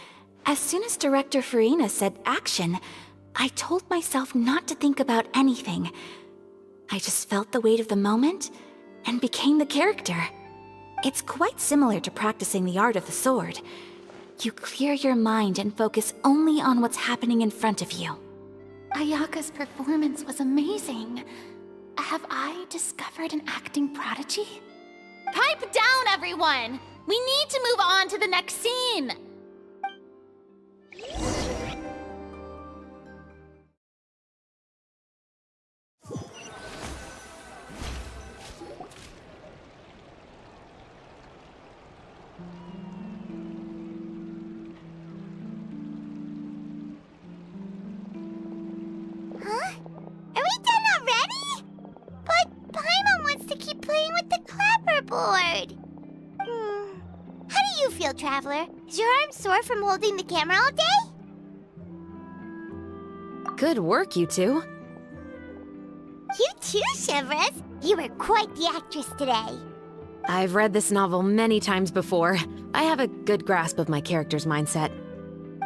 as soon as Director Farina said action, I told myself not to think about anything. I just felt the weight of the moment and became the character. It's quite similar to practicing the art of the sword. You clear your mind and focus only on what's happening in front of you. Ayaka's performance was amazing. Have I discovered an acting prodigy? Pipe down, everyone! We need to move on to the next scene! Huh? Are we done already? But Paimon wants to keep playing with the clapperboard. How do you feel, Traveler? Is your arm sore from holding the camera all day? Good work, you two. You too, Shivers. You were quite the actress today. I've read this novel many times before. I have a good grasp of my character's mindset.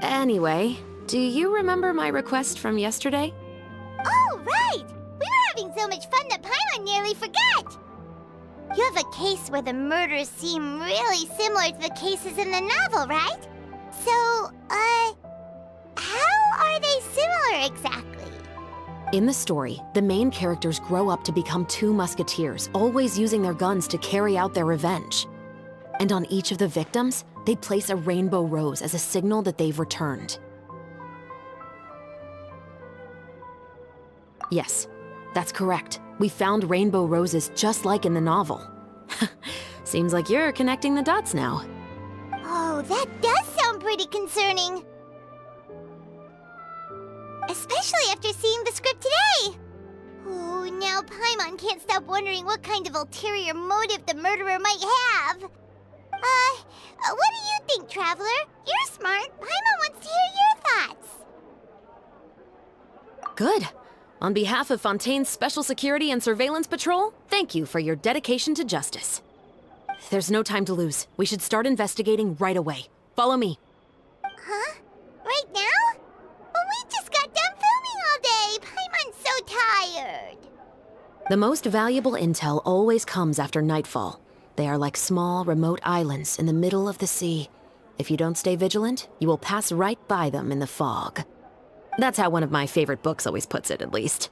Anyway, do you remember my request from yesterday? Oh, right! We were having so much fun that Paimon nearly forgot! You have a case where the murders seem really similar to the cases in the novel, right? So, how are they similar exactly? In the story, the main characters grow up to become two musketeers, always using their guns to carry out their revenge. And on each of the victims, they place a rainbow rose as a signal that they've returned. Yes, that's correct. We found rainbow roses just like in the novel. Seems like you're connecting the dots now. Oh, that does sound pretty concerning. Especially after seeing the script today. Oh, now Paimon can't stop wondering what kind of ulterior motive the murderer might have. What do you think, Traveler? You're smart. Paimon wants to hear your thoughts. Good. On behalf of Fontaine's Special Security and Surveillance Patrol, thank you for your dedication to justice. There's no time to lose. We should start investigating right away. Follow me. Huh? Right now? But we just got done filming all day. Paimon's so tired. The most valuable intel always comes after nightfall. They are like small, remote islands in the middle of the sea. If you don't stay vigilant, you will pass right by them in the fog. That's how one of my favorite books always puts it, at least.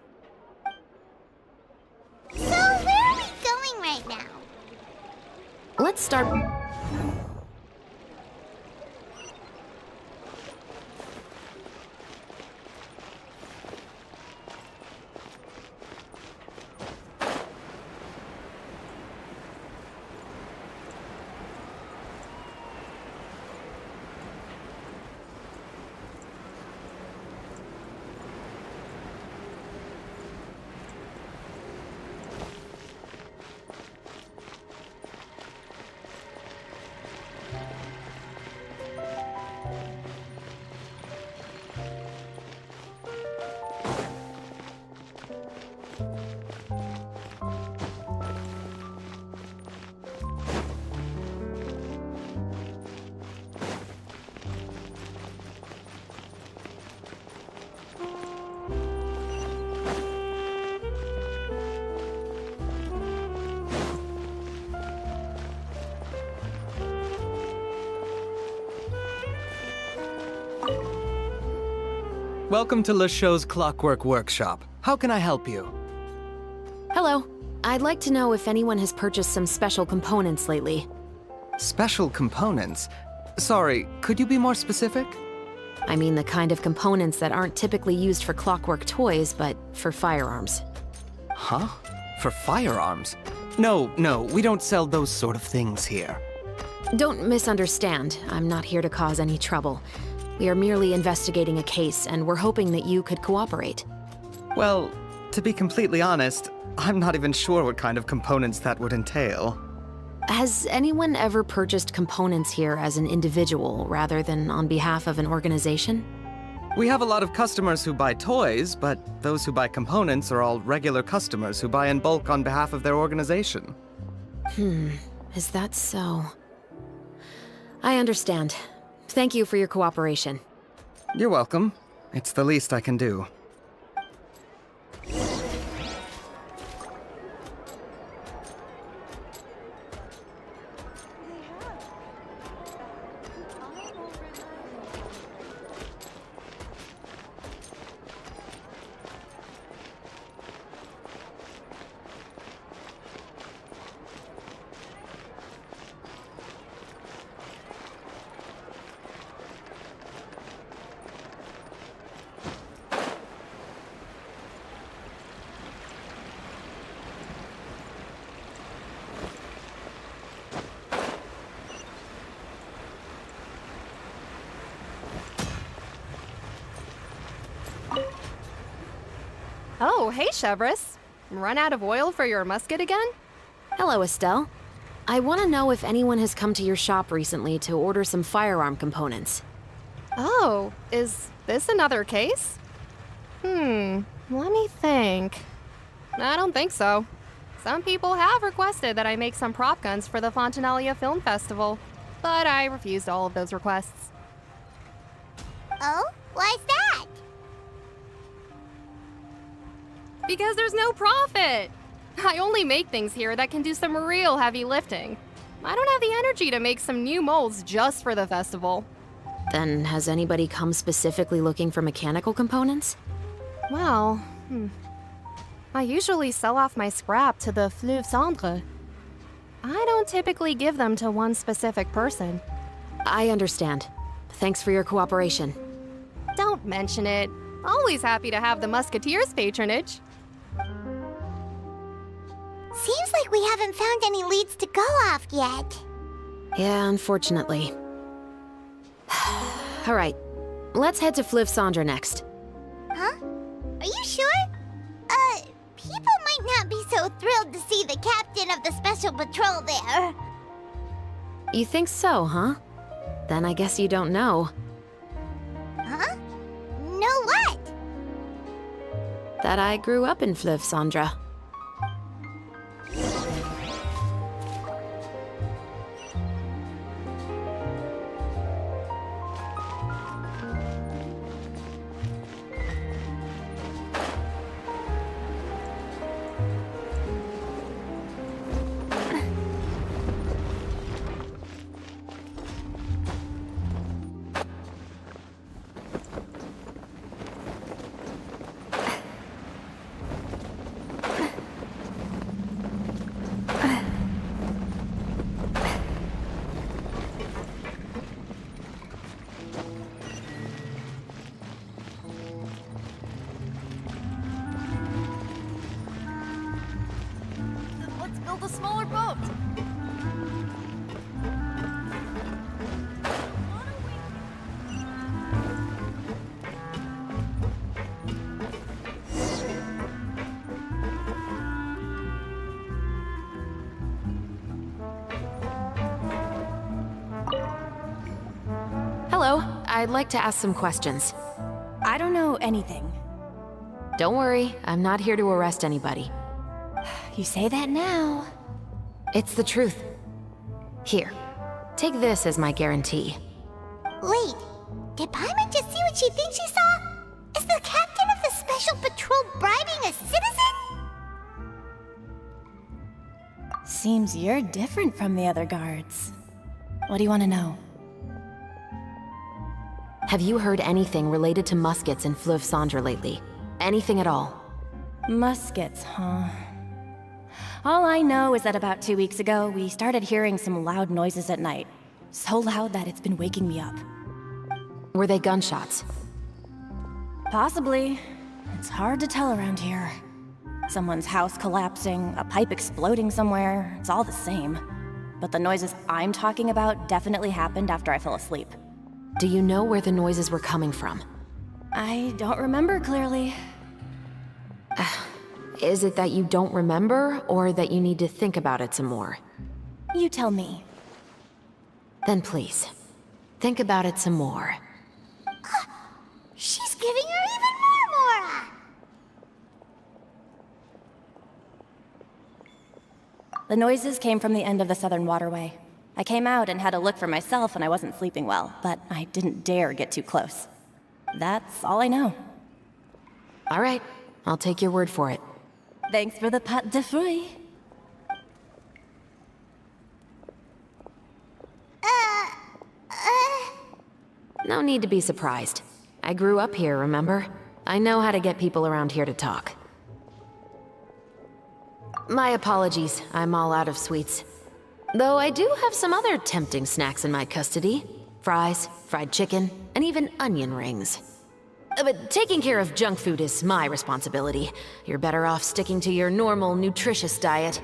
So, where are we going right now? Let's start... Welcome to Le Show's Clockwork Workshop. How can I help you? Hello. I'd like to know if anyone has purchased some special components lately. Special components? Sorry, could you be more specific? I mean the kind of components that aren't typically used for clockwork toys, but for firearms. Huh? For firearms? No, we don't sell those sort of things here. Don't misunderstand. I'm not here to cause any trouble. We are merely investigating a case, and we're hoping that you could cooperate. Well, to be completely honest, I'm not even sure what kind of components that would entail. Has anyone ever purchased components here as an individual rather than on behalf of an organization? We have a lot of customers who buy toys, but those who buy components are all regular customers who buy in bulk on behalf of their organization. Is that so? I understand. Thank you for your cooperation. You're welcome. It's the least I can do. Oh, hey, Chevres. Run out of oil for your musket again? Hello, Estelle. I want to know if anyone has come to your shop recently to order some firearm components. Oh, is this another case? Let me think. I don't think so. Some people have requested that I make some prop guns for the Fontanalia Film Festival, but I refused all of those requests. Oh? Why's that? Because there's no profit! I only make things here that can do some real heavy lifting. I don't have the energy to make some new molds just for the festival. Then has anybody come specifically looking for mechanical components? Well, I usually sell off my scrap to the Fleuve Cendre. I don't typically give them to one specific person. I understand. Thanks for your cooperation. Don't mention it. Always happy to have the Musketeers' patronage. Seems like we haven't found any leads to go off yet. Yeah, unfortunately. All right, let's head to Fleuve Cendre next. Huh? Are you sure? People might not be so thrilled to see the captain of the special patrol there. You think so, huh? Then I guess you don't know. Huh? Know what? That I grew up in Fleuve Cendre. Let's build a smaller boat! Hello, I'd like to ask some questions. I don't know anything. Don't worry, I'm not here to arrest anybody. You say that now. It's the truth. Here, take this as my guarantee. Wait, did Paimon just see what she thinks she saw? Is the captain of the special patrol bribing a citizen? Seems you're different from the other guards. What do you want to know? Have you heard anything related to muskets in Fleuve Cendre lately? Anything at all? Muskets, huh? All I know is that about 2 weeks ago, we started hearing some loud noises at night. So loud that it's been waking me up. Were they gunshots? Possibly. It's hard to tell around here. Someone's house collapsing, a pipe exploding somewhere, it's all the same. But the noises I'm talking about definitely happened after I fell asleep. Do you know where the noises were coming from? I don't remember clearly. Is it that you don't remember, or that you need to think about it some more? You tell me. Then please, think about it some more. She's giving her even more Mora! The noises came from the end of the Southern Waterway. I came out and had a look for myself and I wasn't sleeping well, but I didn't dare get too close. That's all I know. All right, I'll take your word for it. Thanks for the pat de fruits. No need to be surprised. I grew up here, remember? I know how to get people around here to talk. My apologies, I'm all out of sweets. Though I do have some other tempting snacks in my custody. Fries, fried chicken, and even onion rings. But taking care of junk food is my responsibility. You're better off sticking to your normal, nutritious diet.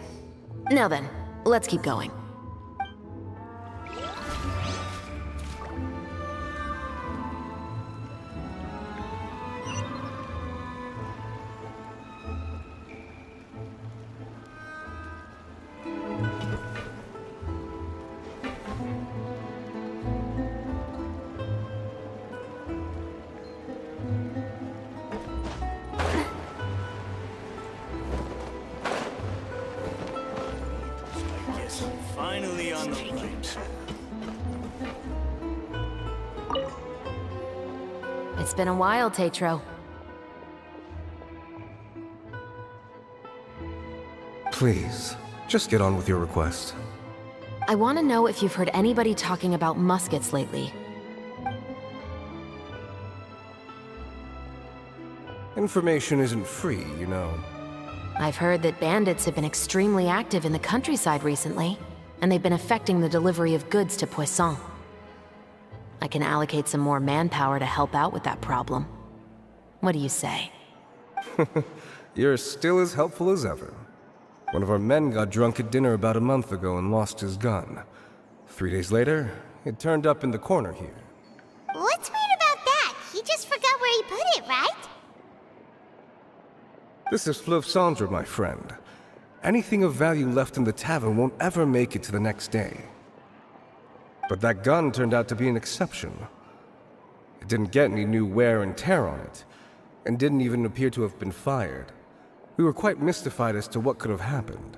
Now then, let's keep going. It's been a while, Tetro. Please, just get on with your request. I want to know if you've heard anybody talking about muskets lately. Information isn't free, you know. I've heard that bandits have been extremely active in the countryside recently, and they've been affecting the delivery of goods to Poisson. I can allocate some more manpower to help out with that problem. What do you say? You're still as helpful as ever. One of our men got drunk at dinner about a month ago and lost his gun. 3 days later, it turned up in the corner here. What's weird about that? He just forgot where he put it, right? This is Fleuve Cendre, my friend. Anything of value left in the tavern won't ever make it to the next day. But that gun turned out to be an exception. It didn't get any new wear and tear on it, and didn't even appear to have been fired. We were quite mystified as to what could have happened.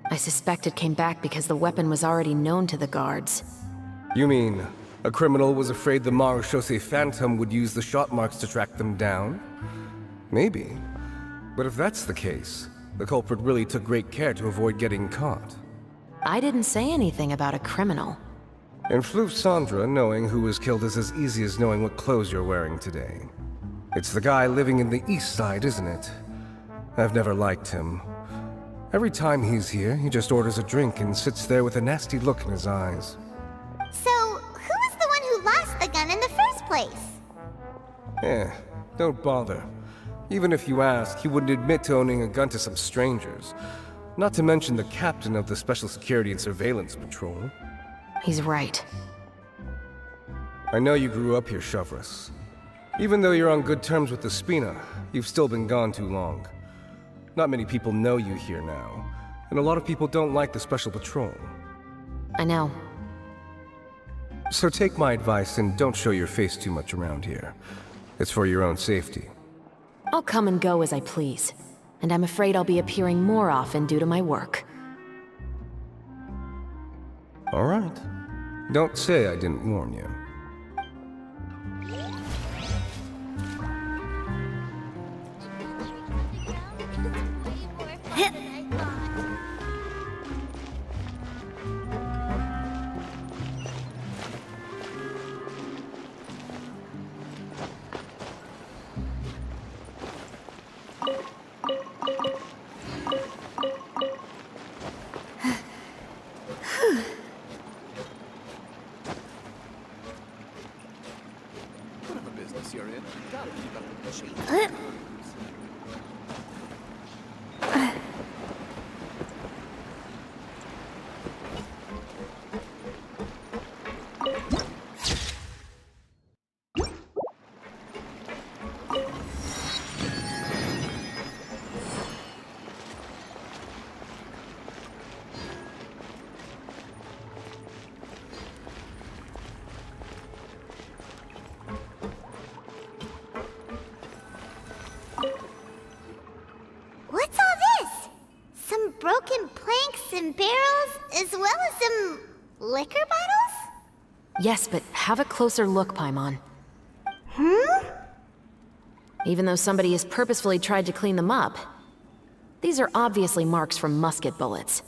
I suspect it came back because the weapon was already known to the guards. You mean, a criminal was afraid the Marechaussee Phantom would use the shot marks to track them down? Maybe. But if that's the case, the culprit really took great care to avoid getting caught. I didn't say anything about a criminal. In Fleuve Cendre, knowing who was killed is as easy as knowing what clothes you're wearing today. It's the guy living in the east side, isn't it? I've never liked him. Every time he's here, he just orders a drink and sits there with a nasty look in his eyes. So, who was the one who lost the gun in the first place? Don't bother. Even if you asked, he wouldn't admit to owning a gun to some strangers. Not to mention the captain of the Special Security and Surveillance Patrol. He's right. I know you grew up here, Chevres. Even though you're on good terms with the Spina, you've still been gone too long. Not many people know you here now, and a lot of people don't like the Special Patrol. I know. So take my advice and don't show your face too much around here. It's for your own safety. I'll come and go as I please, and I'm afraid I'll be appearing more often due to my work. All right. Don't say I didn't warn you. What's all this? Some broken planks and barrels, as well as some liquor bottles? Yes, but have a closer look, Paimon. Even though somebody has purposefully tried to clean them up, these are obviously marks from musket bullets.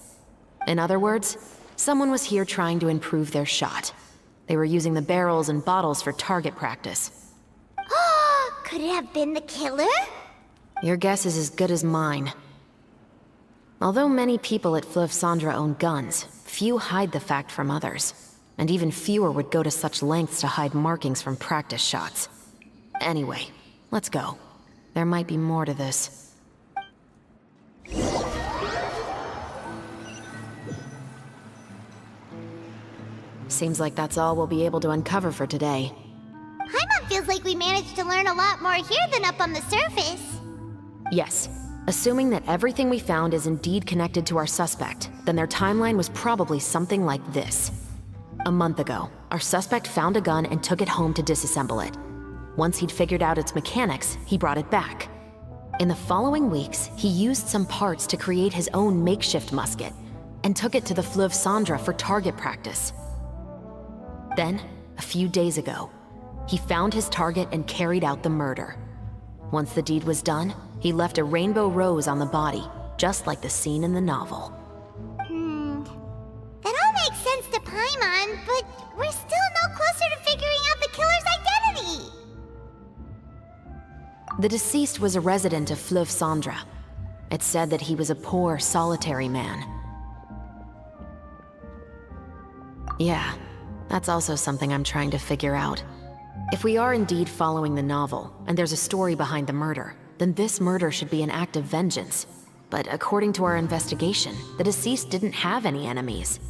In other words, someone was here trying to improve their shot. They were using the barrels and bottles for target practice. Could it have been the killer? Your guess is as good as mine. Although many people at Fleuve Cendre own guns, few hide the fact from others. And even fewer would go to such lengths to hide markings from practice shots. Anyway, let's go. There might be more to this. Seems like that's all we'll be able to uncover for today. Paimon feels like we managed to learn a lot more here than up on the surface. Yes. Assuming that everything we found is indeed connected to our suspect, then their timeline was probably something like this. A month ago, our suspect found a gun and took it home to disassemble it. Once he'd figured out its mechanics, he brought it back. In the following weeks, he used some parts to create his own makeshift musket. and took it to the Fleuve Sandra for target practice. Then, a few days ago, he found his target and carried out the murder. Once the deed was done, he left a rainbow rose on the body, just like the scene in the novel. That all makes sense to Paimon, but we're still no closer to figuring out the killer's identity! The deceased was a resident of Fleuve Sandra. It's said that he was a poor, solitary man. Yeah, that's also something I'm trying to figure out. If we are indeed following the novel, and there's a story behind the murder, then this murder should be an act of vengeance. But according to our investigation, the deceased didn't have any enemies.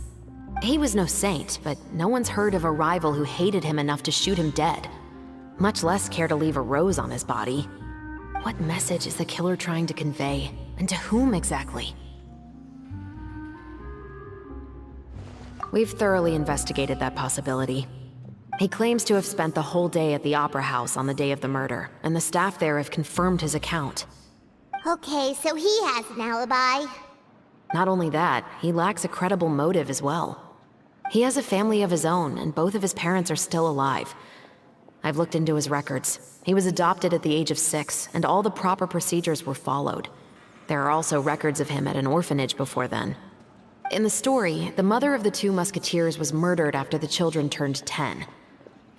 He was no saint, but no one's heard of a rival who hated him enough to shoot him dead, much less care to leave a rose on his body. What message is the killer trying to convey, and to whom exactly? We've thoroughly investigated that possibility. He claims to have spent the whole day at the Opera House on the day of the murder, and the staff there have confirmed his account. Okay, so he has an alibi. Not only that, he lacks a credible motive as well. He has a family of his own, and both of his parents are still alive. I've looked into his records. He was adopted at the age of 6, and all the proper procedures were followed. There are also records of him at an orphanage before then. In the story, the mother of the 2 musketeers was murdered after the children turned 10.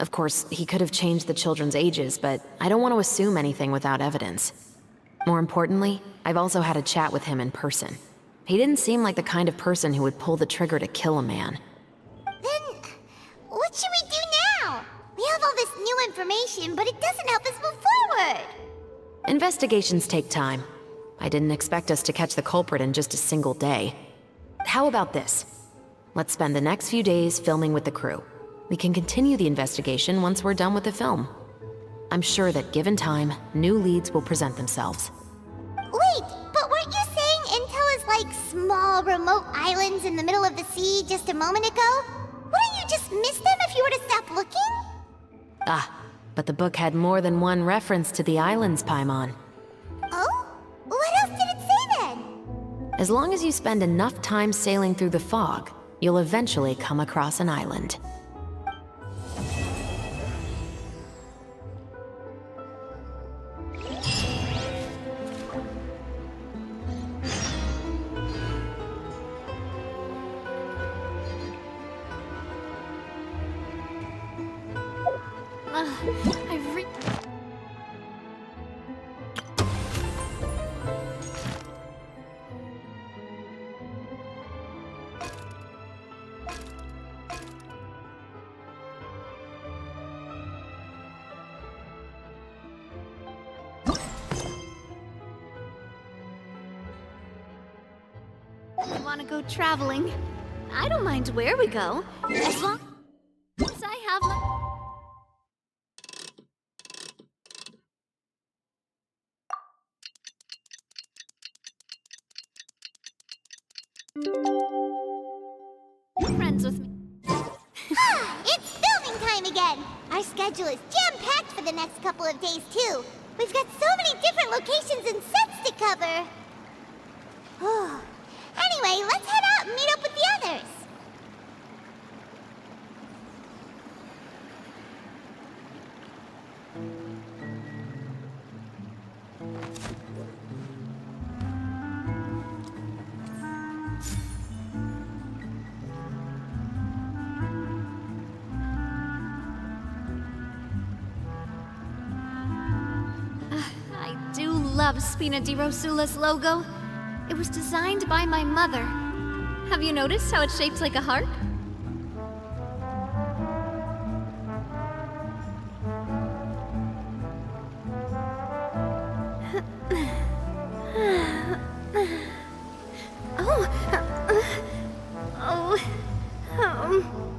Of course, he could have changed the children's ages, but I don't want to assume anything without evidence. More importantly, I've also had a chat with him in person. He didn't seem like the kind of person who would pull the trigger to kill a man. Then, what should we do now? We have all this new information, but it doesn't help us move forward. Investigations take time. I didn't expect us to catch the culprit in just a single day. How about this? Let's spend the next few days filming with the crew. We can continue the investigation once we're done with the film. I'm sure that given time, new leads will present themselves. Wait, but weren't you saying Intel is like small, remote islands in the middle of the sea just a moment ago? Wouldn't you just miss them if you were to stop looking? Ah, but the book had more than one reference to the islands, Paimon. Oh? What else did it say then? As long as you spend enough time sailing through the fog, you'll eventually come across an island. I want to go traveling. I don't mind where we go, as long as I have my... friends with me. It's filming time again! Our schedule is jam-packed for the next couple of days, too. We've got so many different locations and sets to cover. Anyway, let's head out and meet up with the others. I do love Spina di Rosula's logo. It was designed by my mother. Have you noticed how it's shaped like a heart? Oh.